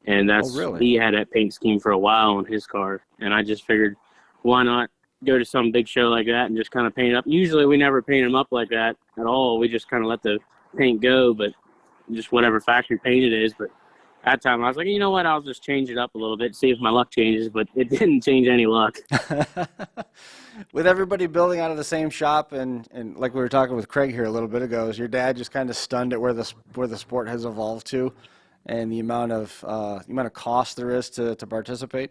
and he had that paint scheme for a while on his car. And I just figured, why not go to some big show like that and just kind of paint it up. Usually we never paint them up like that at all. We just kind of let the paint go, but just whatever factory paint it is. But that time I was like, you know what, I'll just change it up a little bit, see if my luck changes. But it didn't change any luck. With everybody building out of the same shop, and like we were talking with Craig here a little bit ago, is your dad just kind of stunned at where the sport has evolved to, and the amount of cost there is to participate?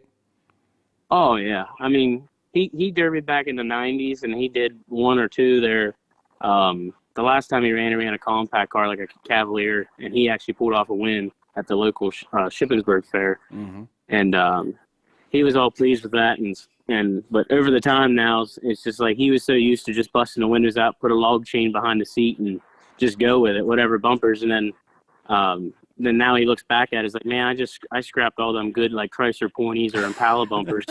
Oh yeah, I mean, he derbied back in the 90s, and he did one or two there. The last time he ran a compact car like a Cavalier, and he actually pulled off a win at the local Shippensburg Fair. And he was all pleased with that. But over the time now, it's just like he was so used to just busting the windows out, put a log chain behind the seat, and just go with it, whatever bumpers. And then now he looks back at it, he's like, man, I scrapped all them good like Chrysler pointies or Impala bumpers.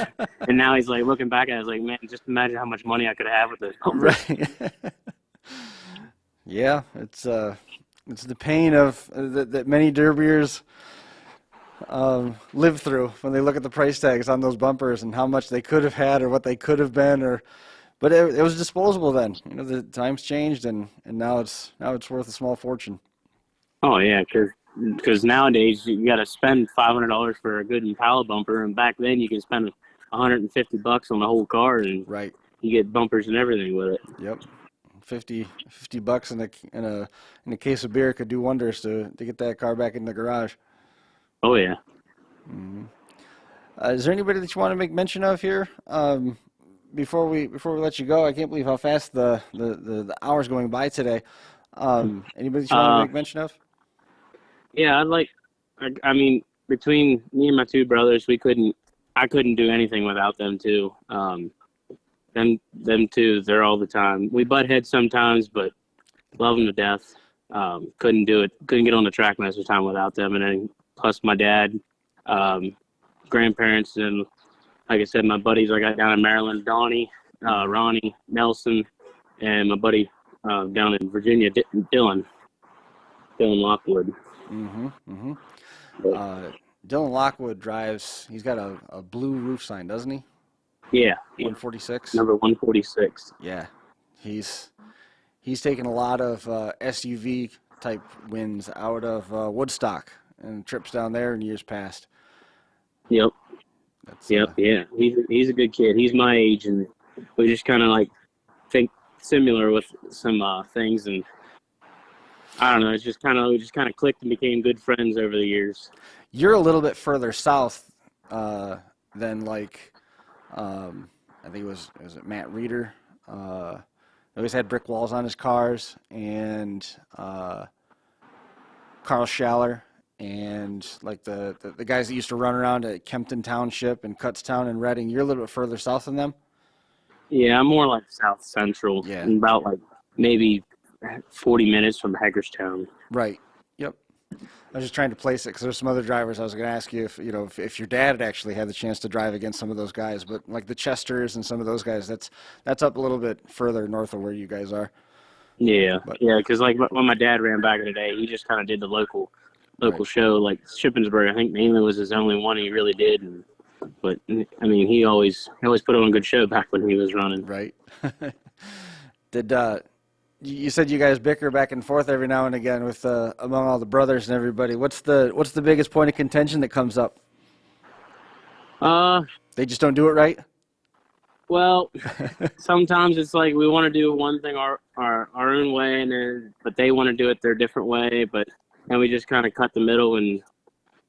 And now he's like looking back at it, he's like, man, just imagine how much money I could have with those bumpers. Right. Yeah, it's the pain of that many derbiers live through when they look at the price tags on those bumpers and how much they could have had or what they could have been, but it was disposable then. You know, the times changed, and now it's worth a small fortune. Oh yeah, because nowadays you got to spend $500 for a good Impala bumper, and back then you can spend $150 on the whole car, and right, you get bumpers and everything with it. Yep. $50 in a case of beer could do wonders to get that car back in the garage. Oh yeah. Mm-hmm. Is there anybody that you want to make mention of here before we let you go? I can't believe how fast the hours going by today. Anybody that you want to make mention of? Yeah, I mean, between me and my two brothers, I couldn't do anything without them too. Them two, they're all the time. We butt heads sometimes, but love them to death. Couldn't do it. Couldn't get on the track most of the time without them. And then plus my dad, grandparents, and like I said, my buddies I got down in Maryland, Donnie, Ronnie, Nelson, and my buddy down in Virginia, Dylan Lockwood. Dylan Lockwood drives. He's got a blue roof sign, doesn't he? Yeah. 146. Number 146. Yeah, he's taken a lot of SUV type wins out of Woodstock and trips down there in years past. Yep. Yeah. He's a good kid. He's my age, and we just kind of like think similar with some things, and I don't know. It's just we just kind of clicked and became good friends over the years. You're a little bit further south than like. I think it was Matt Reeder. Always had brick walls on his cars, and Carl Schaller, and like the guys that used to run around at Kempton Township and Kutztown and Reading. You're a little bit further south than them. Yeah, I'm more like South Central. Yeah, about like maybe 40 minutes from Hagerstown. Right. Yep. I was just trying to place it because there's some other drivers. I was going to ask you if your dad had actually had the chance to drive against some of those guys, but like the Chesters and some of those guys, that's up a little bit further north of where you guys are. Yeah, because like when my dad ran back in the day, he just kind of did the local show, like Shippensburg. I think mainly was his only one he really did. But I mean, he always put on a good show back when he was running. Right. You said you guys bicker back and forth every now and again with among all the brothers and everybody. What's the biggest point of contention that comes up? They just don't do it right? Well, sometimes it's like we want to do one thing our own way, but they want to do it their different way. And we just kind of cut the middle and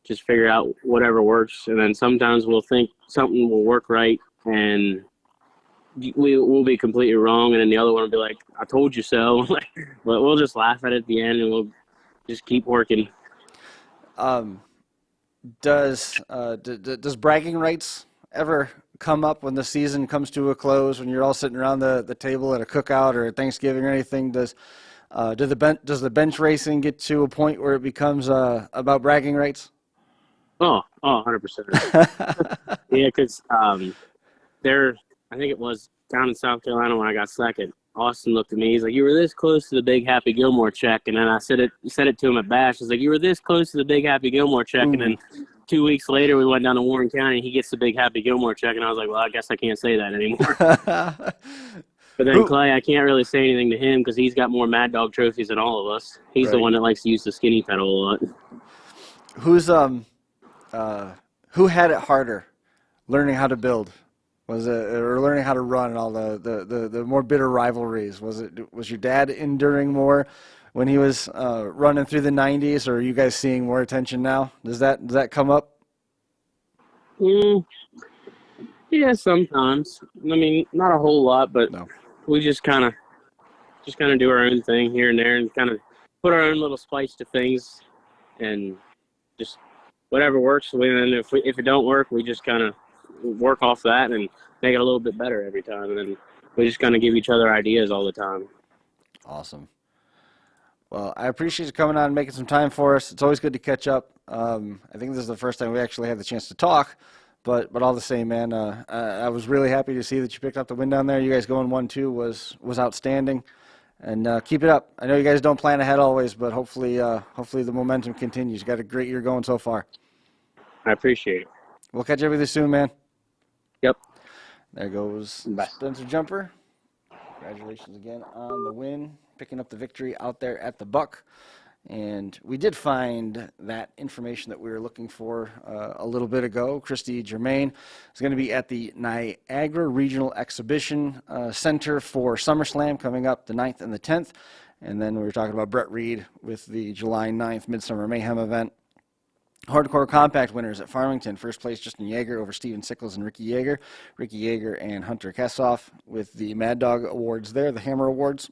just figure out whatever works. And then sometimes we'll think something will work right, and we'll be completely wrong, and then the other one will be like, I told you so. But we'll just laugh at it at the end, and we'll just keep working. Does bragging rights ever come up when the season comes to a close, when you're all sitting around the table at a cookout or at Thanksgiving or anything? Does the bench racing get to a point where it becomes about bragging rights? Oh, 100%. Yeah, because I think it was down in South Carolina when I got second. Austin looked at me. He's like, "You were this close to the big Happy Gilmore check." And then I said it to him at Bash. I was like, "You were this close to the big Happy Gilmore check." And then 2 weeks later, we went down to Warren County. He gets the big Happy Gilmore check, and I was like, "Well, I guess I can't say that anymore." But then Clay, I can't really say anything to him because he's got more Mad Dog trophies than all of us. He's the one that likes to use the skinny pedal a lot. Who had it harder, learning how to build? Was it, or learning how to run and all the more bitter rivalries? Was your dad enduring more when he was running through the 90s, or are you guys seeing more attention now? Does that come up? Yeah, sometimes. I mean, not a whole lot, but we just kind of do our own thing here and there, and kind of put our own little spice to things, and just whatever works. And if it don't work, we just kind of work off that and make it a little bit better every time. And then we just kind of give each other ideas all the time. Awesome. Well, I appreciate you coming on and making some time for us. It's always good to catch up. I think this is the first time we actually had the chance to talk, but all the same, man, I was really happy to see that you picked up the win down there. You guys going 1-2 was outstanding, and keep it up. I know you guys don't plan ahead always, but hopefully the momentum continues. You got a great year going so far. I appreciate it. We'll catch up with you soon, man. Yep. There goes Spencer Jumper. Congratulations again on the win, picking up the victory out there at the Buck. And we did find that information that we were looking for a little bit ago. Christy Germain is going to be at the Niagara Regional Exhibition Center for SummerSlam coming up the 9th and the 10th. And then we were talking about Brett Reed with the July 9th Midsummer Mayhem event. Hardcore Compact winners at Farmington. First place, Justin Yeager over Steven Sickles and Ricky Yeager. Ricky Yeager and Hunter Kessoff with the Mad Dog Awards there, the Hammer Awards.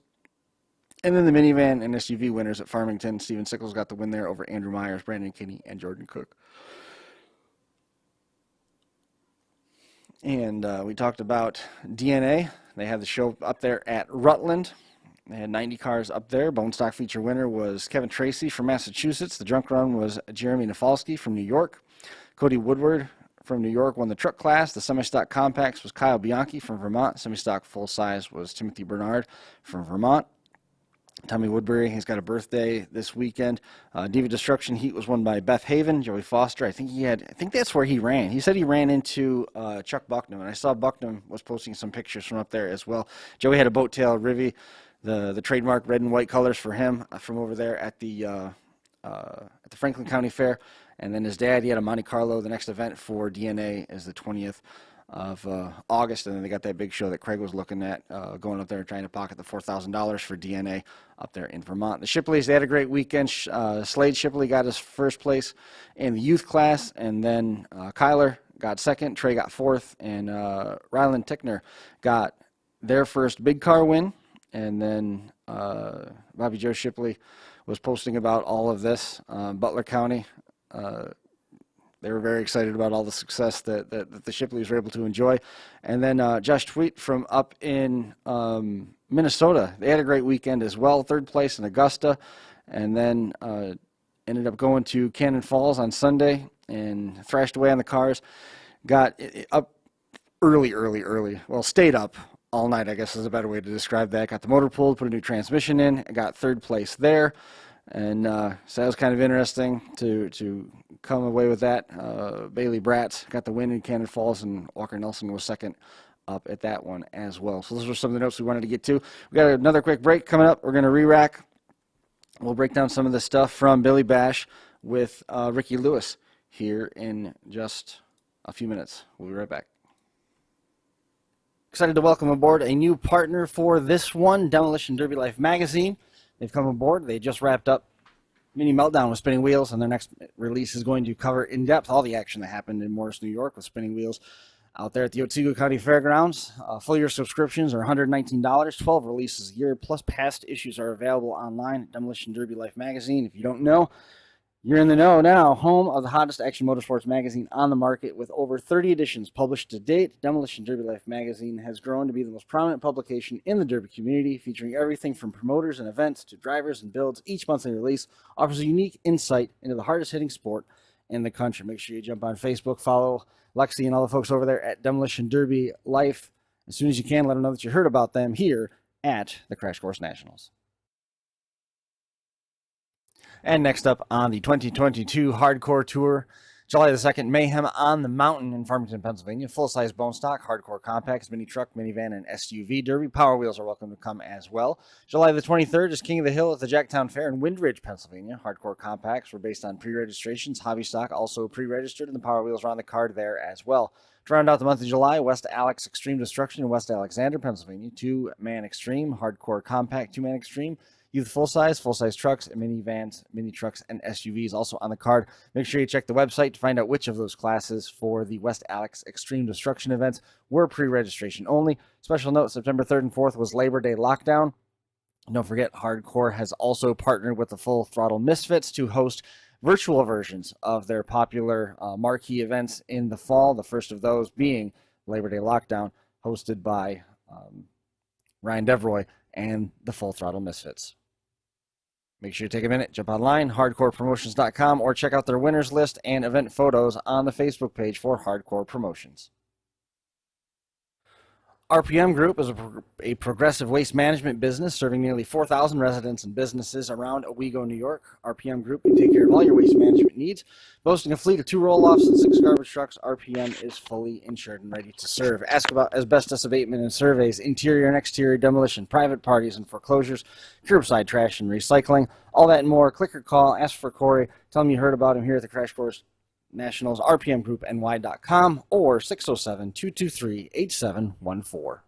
And then the minivan and SUV winners at Farmington. Steven Sickles got the win there over Andrew Myers, Brandon Kinney, and Jordan Cook. And we talked about DNA. They had the show up there at Rutland. They had 90 cars up there. Bone Stock feature winner was Kevin Tracy from Massachusetts. The drunk run was Jeremy Nafalski from New York. Cody Woodward from New York won the truck class. The semi-stock compacts was Kyle Bianchi from Vermont. Semi-stock full-size was Timothy Bernard from Vermont. Tommy Woodbury, he's got a birthday this weekend. Diva Destruction Heat was won by Beth Haven. Joey Foster, I think that's where he ran. He said he ran into Chuck Bucknam, and I saw Bucknam was posting some pictures from up there as well. Joey had a boat tail Rivy, the trademark red and white colors for him from over there at the Franklin County Fair. And then his dad, he had a Monte Carlo. The next event for DNA is the 20th of August, and then they got that big show that Craig was looking at, going up there and trying to pocket the $4,000 for DNA up there in Vermont. The Shipleys, they had a great weekend. Slade Shipley got his first place in the youth class, and then Kyler got second, Trey got fourth, and Ryland Tickner got their first big car win. And then Bobby Joe Shipley was posting about all of this. Butler County, they were very excited about all the success that the Shipleys were able to enjoy. And then Josh Tweet from up in Minnesota, they had a great weekend as well. Third place in Augusta, and then ended up going to Cannon Falls on Sunday and thrashed away on the cars. Got up early. Well, stayed up all night, I guess is a better way to describe that. Got the motor pulled, put a new transmission in, got third place there. And so that was kind of interesting to come away with that. Bailey Bratz got the win in Cannon Falls, and Walker Nelson was second up at that one as well. So those were some of the notes we wanted to get to. We got another quick break coming up. We're going to re-rack. We'll break down some of the stuff from Billy Bash with Ricky Lewis here in just a few minutes. We'll be right back. Excited to welcome aboard a new partner for this one, Demolition Derby Life magazine. They've come aboard. They just wrapped up Mini Meltdown with Spinning Wheels, and their next release is going to cover in depth all the action that happened in Morris, New York with Spinning Wheels. out there at the Otsego County Fairgrounds. Full year subscriptions are $119, 12 releases a year, plus past issues are available online at Demolition Derby Life magazine. If you don't know, you're in the know now. Home of the hottest action motorsports magazine on the market with over 30 editions published to date. Demolition Derby Life magazine has grown to be the most prominent publication in the Derby community, featuring everything from promoters and events to drivers and builds. Each monthly release offers a unique insight into the hardest hitting sport in the country. Make sure you jump on Facebook, follow Lexi and all the folks over there at Demolition Derby Life. As soon as you can, let them know that you heard about them here at the Crash Course Nationals. And next up on the 2022 Hardcore Tour, July the 2nd, Mayhem on the Mountain in Farmington, Pennsylvania. Full-size bone stock, hardcore compacts, mini truck, minivan, and SUV Derby. Power Wheels are welcome to come as well. July the 23rd is King of the Hill at the Jacktown Fair in Windridge, Pennsylvania. Hardcore compacts were based on pre-registrations. Hobby stock also pre-registered, and the Power Wheels are on the card there as well. To round out the month of July, West Alex Extreme Destruction in West Alexander, Pennsylvania. Two-man extreme, hardcore compact, two-man extreme. Youth full-size trucks, and minivans, mini trucks, and SUVs also on the card. Make sure you check the website to find out which of those classes for the West Alex Extreme Destruction events were pre-registration only. Special note, September 3rd and 4th was Labor Day lockdown. Don't forget, Hardcore has also partnered with the Full Throttle Misfits to host virtual versions of their popular marquee events in the fall. The first of those being Labor Day lockdown, hosted by Ryan Devroy and the Full Throttle Misfits. Make sure you take a minute, jump online, hardcorepromotions.com, or check out their winners list and event photos on the Facebook page for Hardcore Promotions. RPM Group is a progressive waste management business serving nearly 4,000 residents and businesses around Owego, New York. RPM Group can take care of all your waste management needs. Boasting a fleet of 2 roll-offs and 6 garbage trucks, RPM is fully insured and ready to serve. Ask about asbestos abatement and surveys, interior and exterior demolition, private parties and foreclosures, curbside trash and recycling, all that and more. Click or call, ask for Corey, tell him you heard about him here at the Crash Course Nationals, rpmgroupny.com, or 607-223-8714.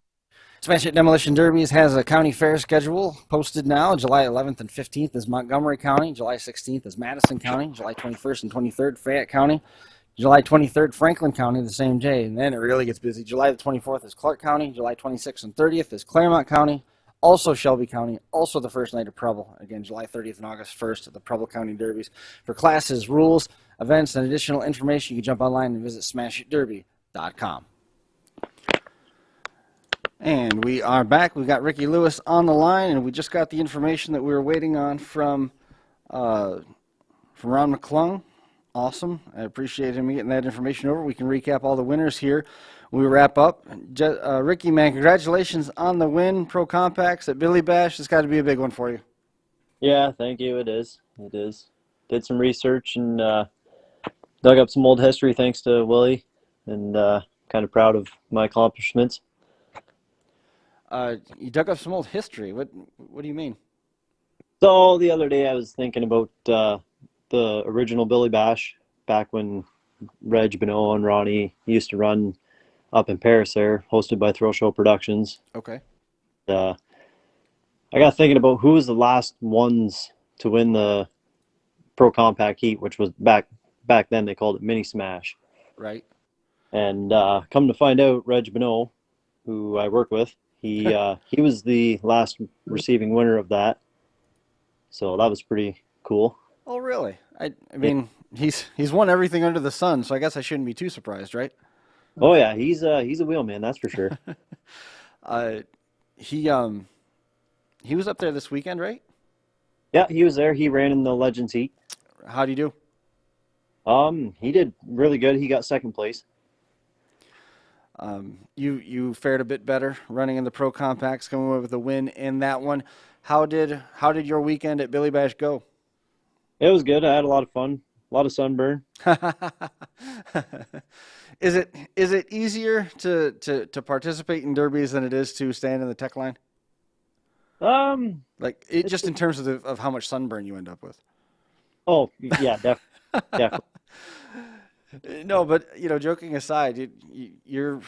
Smash It Demolition Derbies has a county fair schedule posted now. July 11th and 15th is Montgomery County. July 16th is Madison County. July 21st and 23rd, Fayette County. July 23rd, Franklin County, the same day. And then it really gets busy. July the 24th is Clark County. July 26th and 30th is Claremont County. Also Shelby County. Also the first night of Preble. Again, July 30th and August 1st at the Preble County Derbies. For classes, rules, events, and additional information, you can jump online and visit smashitderby.com. And we are back. We got Ricky Lewis on the line, and we just got the information that we were waiting on from Ron McClung. Awesome. I appreciate him getting that information over. We can recap all the winners here when we wrap up. Ricky, man, congratulations on the win. Pro Compacts at Billy Bash. It's got to be a big one for you. Yeah, thank you. It is. It is. Did some research and dug up some old history thanks to Willie, and kind of proud of my accomplishments. You dug up some old history. What do you mean? So the other day I was thinking about the original Billy Bash back when Reg Beno and Ronnie used to run up in Paris there, hosted by Thrill Show Productions. Okay. I got thinking about who was the last ones to win the Pro Compact Heat, which was back then they called it Mini Smash. Right. And come to find out, Reg Beno, who I work with, he was the last receiving winner of that. So that was pretty cool. Oh, really? I mean, he's won everything under the sun, so I guess I shouldn't be too surprised, right? Oh yeah, he's a wheelman, that's for sure. He was up there this weekend, right? Yeah, he was there. He ran in the Legends Heat. How'd he do? He did really good. He got second place. You fared a bit better running in the Pro Compacts, coming away with a win in that one. How did your weekend at Billy Bash go? It was good. I had a lot of fun. A lot of sunburn. Is it easier to participate in derbies than it is to stand in the tech line? Just in terms of how much sunburn you end up with. Oh yeah, definitely. No, but joking aside, your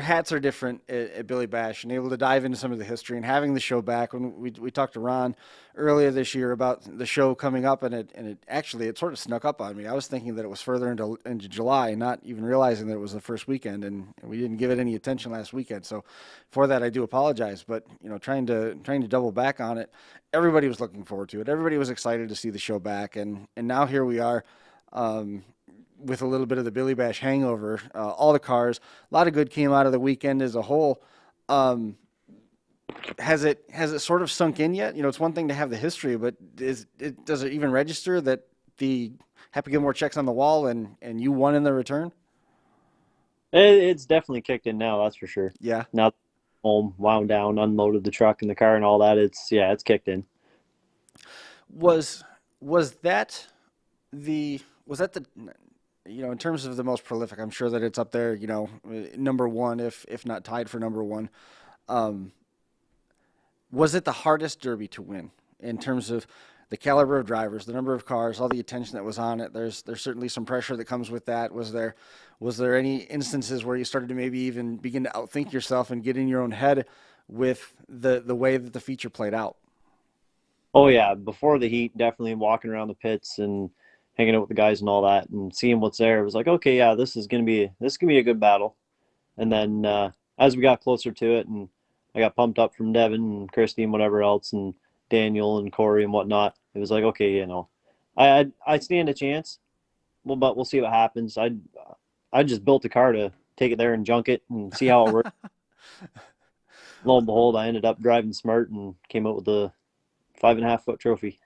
hats are different at Billy Bash, and able to dive into some of the history and having the show back. When we talked to Ron earlier this year about the show coming up, and it sort of snuck up on me. I was thinking that it was further into July, not even realizing that it was the first weekend, and we didn't give it any attention last weekend. So for that, I do apologize. But trying to double back on it, everybody was looking forward to it. Everybody was excited to see the show back, and now here we are. With a little bit of the Billy Bash hangover, all the cars, a lot of good came out of the weekend as a whole. Has it sort of sunk in yet? It's one thing to have the history, but does it even register that the Happy Gilmore checks on the wall and you won in the return? It's definitely kicked in now, that's for sure. Yeah. Now home, wound down, unloaded the truck and the car and all that. It's kicked in. Was that the in terms of the most prolific, I'm sure that it's up there, number one, if not tied for number one. Was it the hardest Derby to win in terms of the caliber of drivers, the number of cars, all the attention that was on it? There's certainly some pressure that comes with that. Was there any instances where you started to maybe even begin to outthink yourself and get in your own head with the way that the feature played out? Oh yeah, before the heat, definitely walking around the pits and hanging out with the guys and all that, and seeing what's there. It was like, okay, yeah, this is gonna be a good battle. And then as we got closer to it, and I got pumped up from Devin and Christy and whatever else, and Daniel and Corey and whatnot, it was like, okay, I stand a chance. Well, but we'll see what happens. I just built a car to take it there and junk it and see how it works. Lo and behold, I ended up driving smart and came out with the 5.5-foot trophy.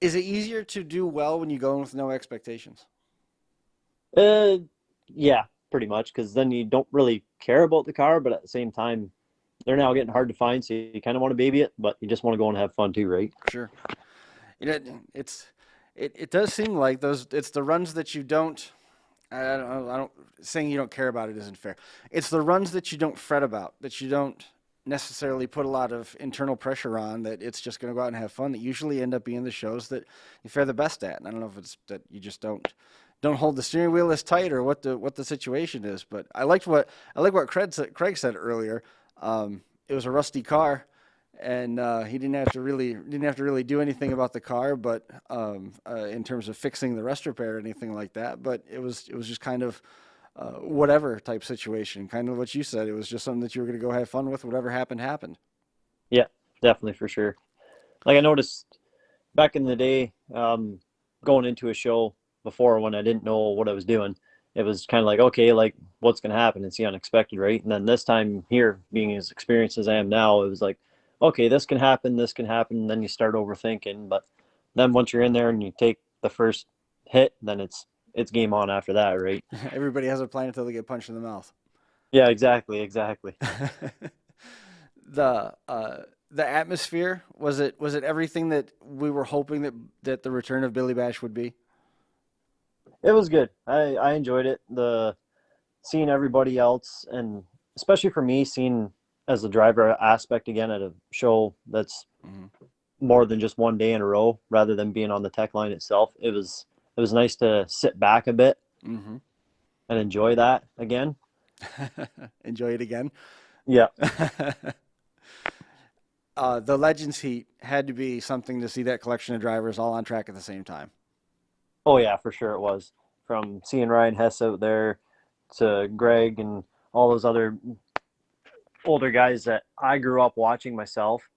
Is it easier to do well when you go in with no expectations? Yeah, pretty much, because then you don't really care about the car, but at the same time, they're now getting hard to find, so you kind of want to baby it, but you just want to go and have fun too, right? Sure. It does seem like it's the runs that you don't. I don't saying you don't care about it isn't fair. It's the runs that you don't fret about, that you don't necessarily put a lot of internal pressure on, that it's just going to go out and have fun, that usually end up being the shows that you fare the best at. And I don't know if it's that you just don't hold the steering wheel as tight or what the situation is, but I like what Craig said earlier. It was a rusty car, and he didn't have to really do anything about the car, but in terms of fixing the rust repair or anything like that. But it was just kind of whatever type situation, kind of what you said. It was just something that you were going to go have fun with. Whatever happened. Yeah, definitely, for sure. Like I noticed back in the day, going into a show before when I didn't know what I was doing, it was kind of like, okay, like what's going to happen? It's the unexpected, right? And then this time here, being as experienced as I am now, it was like, okay, this can happen. And then you start overthinking. But then once you're in there and you take the first hit, then it's game on after that, right? Everybody has a plan until they get punched in the mouth. Yeah, exactly. The atmosphere, was it everything that we were hoping that the return of Billy Bash would be? It was good. I enjoyed it. Seeing everybody else, and especially for me, seeing as the driver aspect again at a show that's more than just one day in a row, rather than being on the tech line itself. It was nice to sit back a bit and enjoy that again. Enjoy it again. Yeah. The Legends Heat had to be something to see that collection of drivers all on track at the same time. Oh yeah, for sure it was. From seeing Ryan Hess out there to Greg and all those other older guys that I grew up watching myself,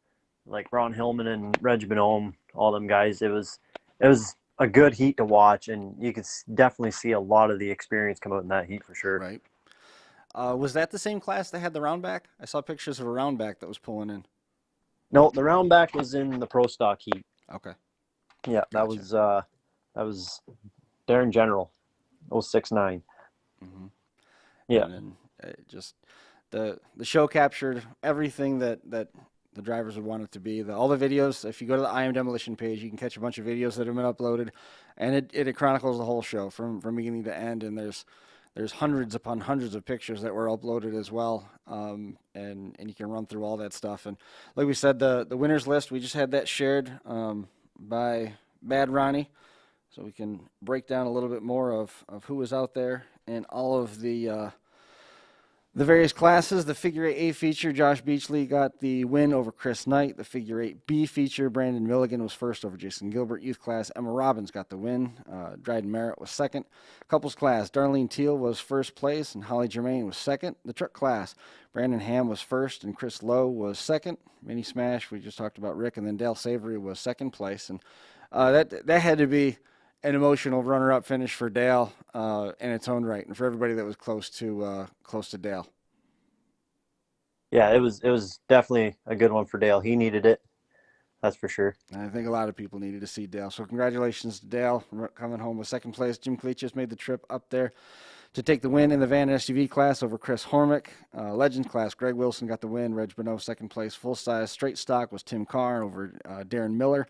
like Ron Hillman and Reg Bonhomme, all them guys. It was a good heat to watch, and you could definitely see a lot of the experience come out in that heat for sure. Right. Was that the same class that had the roundback? I saw pictures of a roundback that was pulling in. No, the roundback was in the Pro Stock heat. Okay. Yeah, gotcha. That was Darren General, 06-9. Mm-hmm. Yeah. And just the show captured everything that the drivers would want it to be. All the videos, if you go to the I Am Demolition page, you can catch a bunch of videos that have been uploaded, and it chronicles the whole show from beginning to end, and there's hundreds upon hundreds of pictures that were uploaded as well, and you can run through all that stuff. And like we said, the winners list, we just had that shared by Bad Ronnie. so we can break down a little bit more of who was out there and all of the various classes. The Figure 8A feature, Josh Beachley got the win over Chris Knight. The Figure 8B feature, Brandon Milligan was first over Jason Gilbert. Youth class, Emma Robbins got the win. Dryden Merritt was second. Couples class, Darlene Teal was first place and Holly Germain was second. The truck class, Brandon Ham was first and Chris Lowe was second. Mini Smash, we just talked about Rick, and then Dale Savory was second place. And that had to be an emotional runner-up finish for Dale in its own right, and for everybody that was close to Dale. Yeah, it was definitely a good one for Dale. He needed it, that's for sure. And I think a lot of people needed to see Dale. So congratulations to Dale coming home with second place. Jim Cleachus made the trip up there to take the win in the van and SUV class over Chris Hormick. Legends class, Greg Wilson got the win. Reg Bonneau second place. Full size straight stock was Tim Carr over Darren Miller.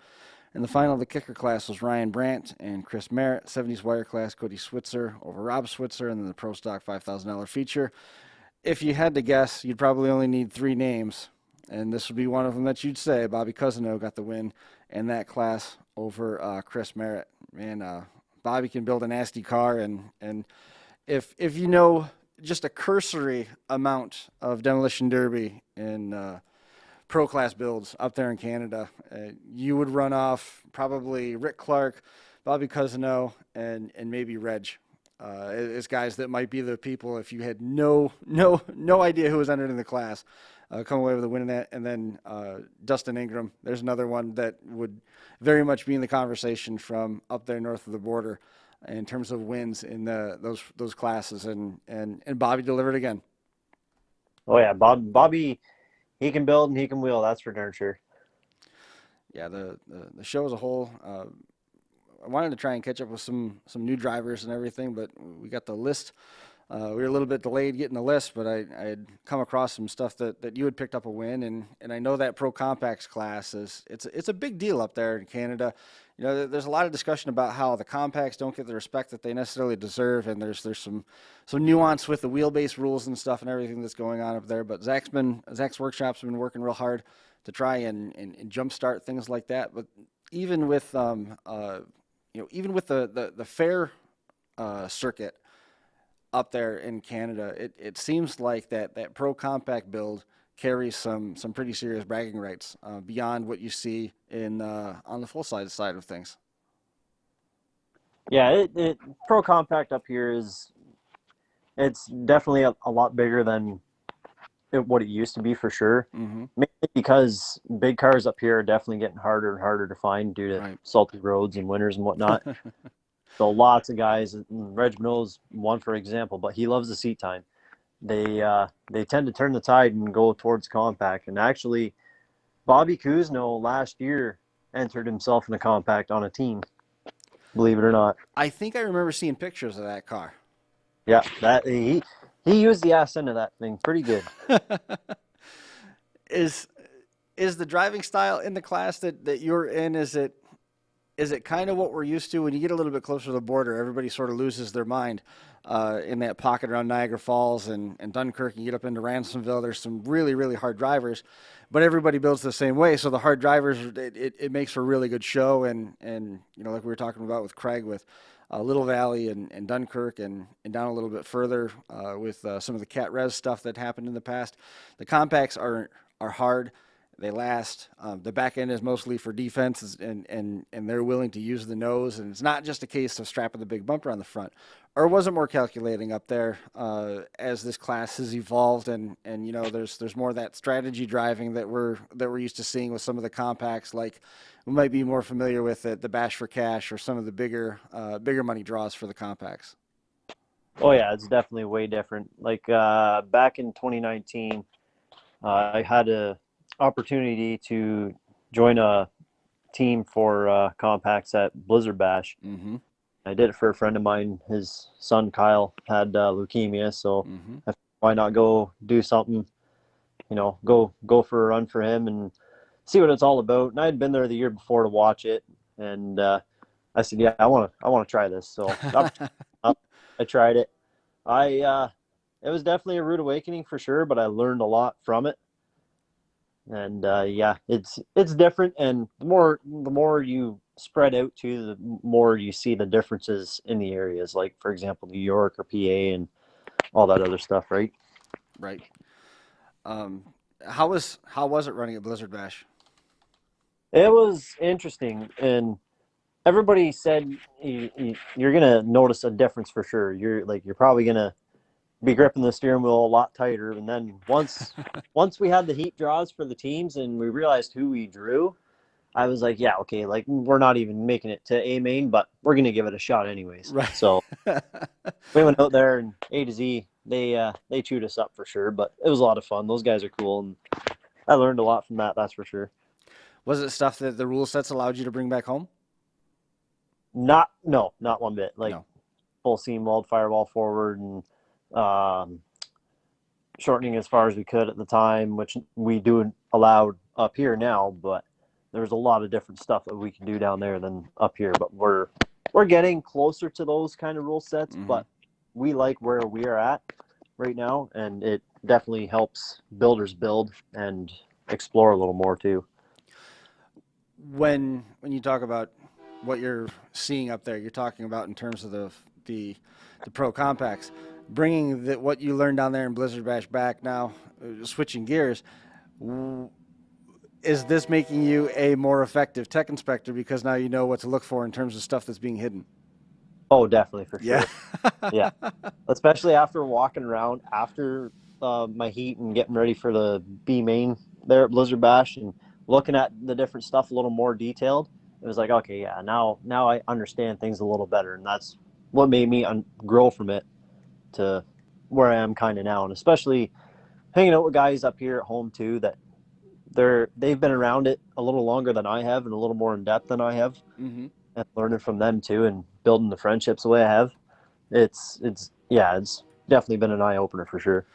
In the final, the kicker class was Ryan Brandt and Chris Merritt. 70s wire class, Cody Switzer over Rob Switzer. And then the Pro Stock $5,000 feature. If you had to guess, you'd probably only need 3 names. And this would be one of them that you'd say. Bobby Cousino got the win in that class over Chris Merritt. Man, Bobby can build a nasty car. And if you know just a cursory amount of Demolition Derby and pro class builds up there in Canada, you would run off probably Rick Clark, Bobby Cousino, and maybe Reg as guys that might be the people, if you had no idea who was entered in the class, come away with a win in that. And then Dustin Ingram, there's another one that would very much be in the conversation from up there north of the border in terms of wins in those classes. And Bobby delivered again. Oh yeah, Bobby. He can build and he can wheel, that's for darn sure. Yeah, the show as a whole, I wanted to try and catch up with some new drivers and everything, but we got the list. We were a little bit delayed getting the list, but I had come across some stuff that you had picked up a win, and I know that Pro Compacts class it's a big deal up there in Canada. You know, there's a lot of discussion about how the compacts don't get the respect that they necessarily deserve, and there's some nuance with the wheelbase rules and stuff and everything that's going on up there. But Zach's workshop's been working real hard to try and jumpstart things like that. But even with even with the fair circuit up there in Canada, it seems like that Pro Compact build carries some pretty serious bragging rights beyond what you see in on the full size side of things. Yeah, it Pro Compact up here it's definitely a lot bigger than what it used to be for sure. Mm-hmm. Mainly because big cars up here are definitely getting harder and harder to find due to salty roads and winters and whatnot. So lots of guys, Reg Bonneau's one for example, but he loves the seat time. They tend to turn the tide and go towards compact. And actually, Bobby Cousino last year entered himself in a compact on a team, believe it or not. I think I remember seeing pictures of that car. Yeah, that he used the ass end of that thing pretty good. Is the driving style in the class that you're in, is it kind of what we're used to? When you get a little bit closer to the border, everybody sort of loses their mind in that pocket around Niagara Falls and Dunkirk. You get up into Ransomville, there's some really, really hard drivers, but everybody builds the same way. So the hard drivers, it makes for a really good show. And you know, like we were talking about with Craig, with Little Valley and Dunkirk and down a little bit further with some of the Cat Res stuff that happened in the past. The compacts are hard. They last. The back end is mostly for defense, and they're willing to use the nose. And it's not just a case of strapping the big bumper on the front. Or was it more calculating up there as this class has evolved? And you know, there's more of that strategy driving that we're used to seeing with some of the compacts. Like we might be more familiar with the Bash for Cash or some of the bigger money draws for the compacts. Oh yeah, it's definitely way different. Like back in 2019, I had a opportunity to join a team for compacts at Blizzard Bash. Mm-hmm. I did it for a friend of mine. His son Kyle had leukemia, so Mm-hmm. I thought, why not go do something? You know, go for a run for him and see what it's all about. And I had been there the year before to watch it, and I said, yeah, I want to try this. So I tried it. It was definitely a rude awakening for sure, but I learned a lot from it. And yeah, it's different, and the more you spread out to, the more you see the differences in the areas. Like for example, New York or PA and all that other stuff, right? Right. How was it running at Blizzard Bash? It was interesting, and everybody said you're gonna notice a difference for sure. You're probably gonna be gripping the steering wheel a lot tighter. And then once we had the heat draws for the teams and we realized who we drew, I was like, yeah, okay, like we're not even making it to A main, but we're gonna give it a shot anyways. Right. So we went out there, and A to Z, they chewed us up for sure, but it was a lot of fun. Those guys are cool, and I learned a lot from that. That's for sure. Was it stuff that the rule sets allowed you to bring back home? Not one bit. Like No. full seam weld firewall forward, and shortening as far as we could at the time, which we do allowed up here now, but there's a lot of different stuff that we can do down there than up here. But we're getting closer to those kind of rule sets, but we like where we are at right now, and it definitely helps builders build and explore a little more too. When you talk about what you're seeing up there, you're talking about in terms of the pro compacts, bringing what you learned down there in Blizzard Bash back now, switching gears. Is this making you a more effective tech inspector because now you know what to look for in terms of stuff that's being hidden? Oh, definitely, for sure. Yeah. Yeah. Especially after walking around after my heat and getting ready for the B main there at Blizzard Bash and looking at the different stuff a little more detailed. It was like, okay, yeah, now I understand things a little better. And that's what made me grow from it to where I am kind of now. And especially hanging out with guys up here at home too, that they've been around it a little longer than I have and a little more in depth than I have, and learning from them too and building the friendships the way I have. It's definitely been an eye opener for sure.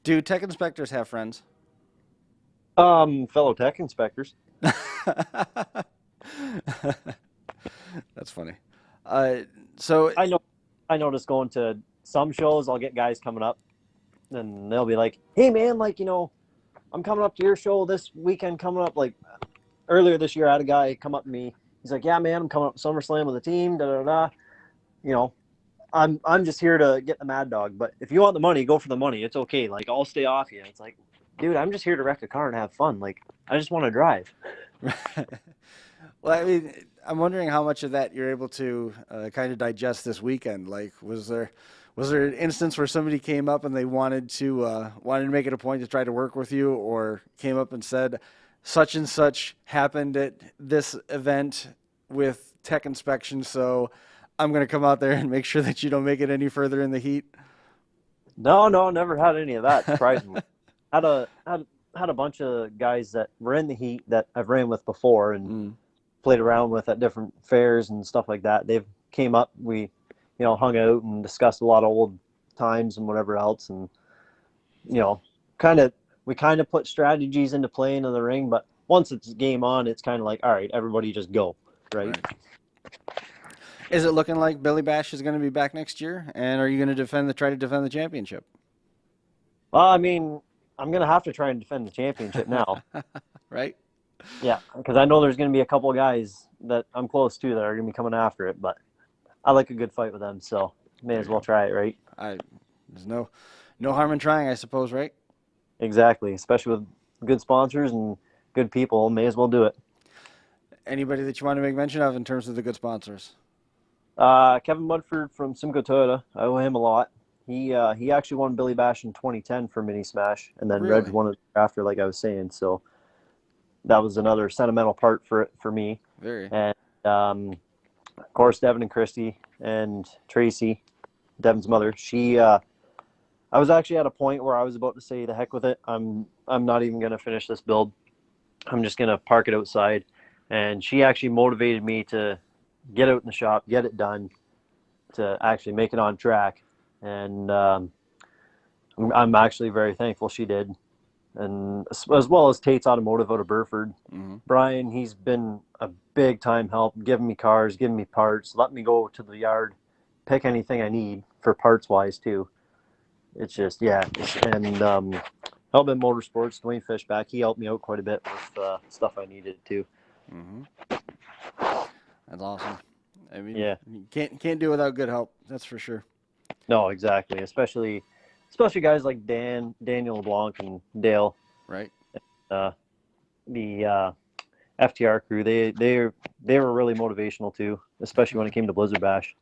Do tech inspectors have friends? Fellow tech inspectors. That's funny. So I noticed going to some shows, I'll get guys coming up and they'll be like, hey man, like, I'm coming up to your show this weekend coming up. Like earlier this year, I had a guy come up to me. He's like, yeah, man, I'm coming up to SummerSlam with the team, I'm just here to get the Mad Dog, but if you want the money, go for the money. It's okay. Like, I'll stay off you. It's like, dude, I'm just here to wreck a car and have fun. Like, I just want to drive. Well, I mean, I'm wondering how much of that you're able to kind of digest this weekend. Like, was there an instance where somebody came up and they wanted to make it a point to try to work with you, or came up and said, such and such happened at this event with tech inspection, so I'm going to come out there and make sure that you don't make it any further in the heat? No, never had any of that, surprisingly. had a bunch of guys that were in the heat that I've ran with before and played around with at different fairs and stuff like that. They've came up, we hung out and discussed a lot of old times and whatever else, and we kind of put strategies into play into the ring. But once it's game on, it's kind of like, all right, everybody just go, right? Is it looking like Billy Bash is going to be back next year? And are you going to try to defend the championship? Well, I mean, I'm going to have to try and defend the championship now. Right? Yeah, because I know there's going to be a couple of guys that I'm close to that are going to be coming after it, but I like a good fight with them, so may as well try it, right? There's no harm in trying, I suppose, right? Exactly, especially with good sponsors and good people, may as well do it. Anybody that you want to make mention of in terms of the good sponsors? Kevin Mudford from Simcoe Toyota. I owe him a lot. He actually won Billy Bash in 2010 for Mini Smash, and then Really? Reg won it after, like I was saying. So that was another sentimental part for me. Very. And of course, Devin and Christy and Tracy, Devin's mother. I was actually at a point where I was about to say, the heck with it. I'm not even going to finish this build. I'm just going to park it outside. And she actually motivated me to get out in the shop, get it done, to actually make it on track. And I'm actually very thankful she did. And as well as Tate's Automotive out of Burford. Mm-hmm. Brian, he's been a big time help, giving me cars, giving me parts, let me go to the yard, pick anything I need for parts wise too. It's just, yeah. And Buck Motorsports, Dwayne Fishback, he helped me out quite a bit with stuff I needed too. Mm-hmm. That's awesome. I mean, yeah, you can't do it without good help. That's for sure. No, exactly. Especially guys like Daniel LeBlanc, and Dale. Right. The FTR crew, they were really motivational too, especially when it came to Blizzard Bash,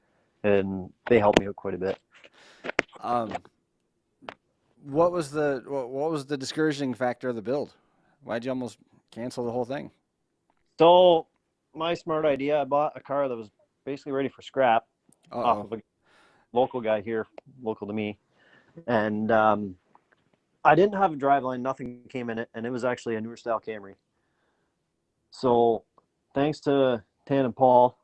and they helped me out quite a bit. What was the discouraging factor of the build? Why'd you almost cancel the whole thing? So, my smart idea, I bought a car that was basically ready for scrap off of a local guy here, local to me, and I didn't have a driveline, nothing came in it, and it was actually a newer style Camry. So, thanks to Tan and Paul,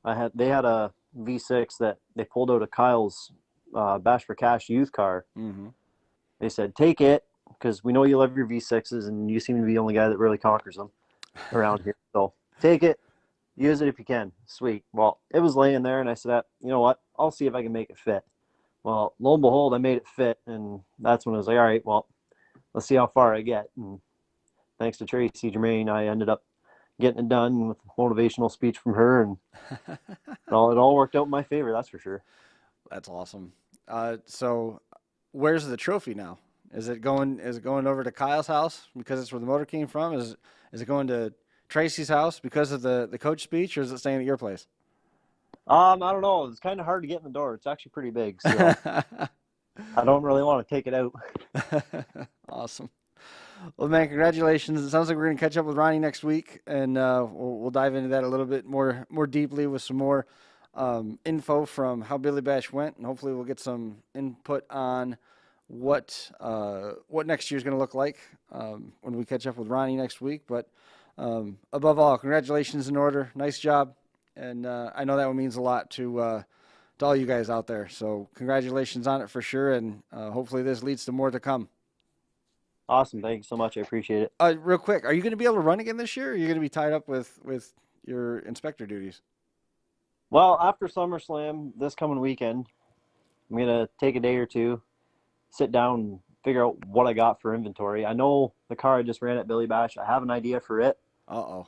they had a V6 that they pulled out of Kyle's Bash for Cash youth car. Mm-hmm. They said, take it, because we know you love your V6s, and you seem to be the only guy that really conquers them around here. So, take it, use it if you can. Sweet. Well, it was laying there, and I said, you know what? I'll see if I can make it fit. Well, lo and behold, I made it fit, and that's when I was like, all right, well, let's see how far I get. And thanks to Tracy Germain, I ended up getting it done with a motivational speech from her, and it all worked out in my favor, that's for sure. That's awesome. So where's the trophy now? Is it going over to Kyle's house because it's where the motor came from? Is it going to Tracy's house because of the coach speech, or is it staying at your place? I don't know. It's kind of hard to get in the door. It's actually pretty big, so I don't really want to take it out. Awesome. Well, man, congratulations. It sounds like we're going to catch up with Ronnie next week, and we'll dive into that a little bit more deeply with some more info from how Billy Bash went, and hopefully we'll get some input on what next year's going to look like when we catch up with Ronnie next week. But above all, congratulations in order. Nice job, and I know that one means a lot to all you guys out there. So congratulations on it for sure, and hopefully this leads to more to come. Awesome. Thank you so much. I appreciate it. Real quick, are you going to be able to run again this year, or are you going to be tied up with your inspector duties? Well, after SummerSlam this coming weekend, I'm going to take a day or two, sit down and figure out what I got for inventory. I know the car I just ran at Billy Bash. I have an idea for it. Uh-oh.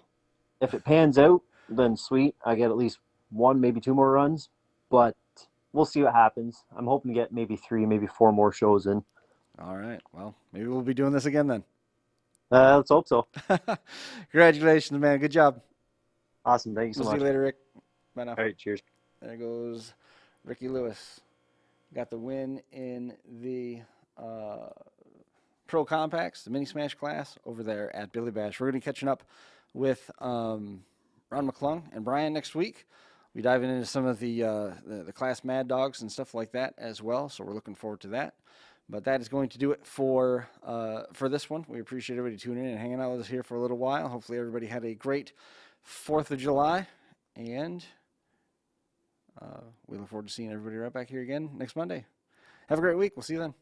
If it pans out, then sweet. I get at least one, maybe two more runs, but we'll see what happens. I'm hoping to get maybe 3, maybe 4 more shows in. All right. Well, maybe we'll be doing this again then. Let's hope so. Congratulations, man. Good job. Awesome. Thank you so much. See you later, Rick. Bye now. All right. Cheers. There goes Ricky Lewis. Got the win in the Pro Compacts, the Mini Smash class over there at Billy Bash. We're going to be catching up with Ron McClung and Brian next week. We're diving into some of the class Mad Dogs and stuff like that as well, so we're looking forward to that. But that is going to do it for this one. We appreciate everybody tuning in and hanging out with us here for a little while. Hopefully everybody had a great 4th of July, and we look forward to seeing everybody right back here again next Monday. Have a great week. We'll see you then.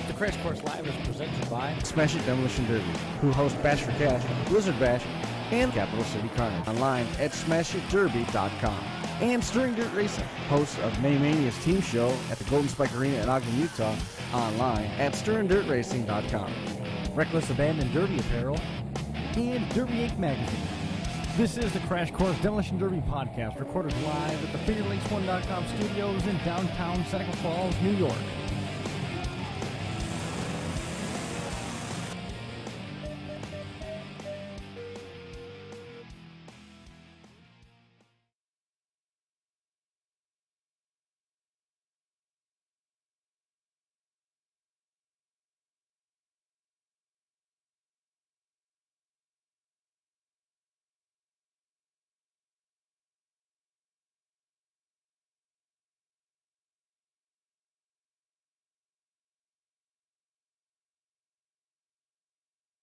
The Crash Course Live is presented by Smash It Demolition Derby, who host Bash for Cash, Blizzard Bash, and Capital City Carnage. Online at smashitderby.com. And Stirring Dirt Racing, hosts of May Mania's team show at the Golden Spike Arena in Ogden, Utah. Online at stirringdirtracing.com. Reckless Abandon Derby Apparel, and Derby Inc. Magazine. This is the Crash Course Demolition Derby podcast, recorded live at the FingerLakes1.com studios in downtown Seneca Falls, New York.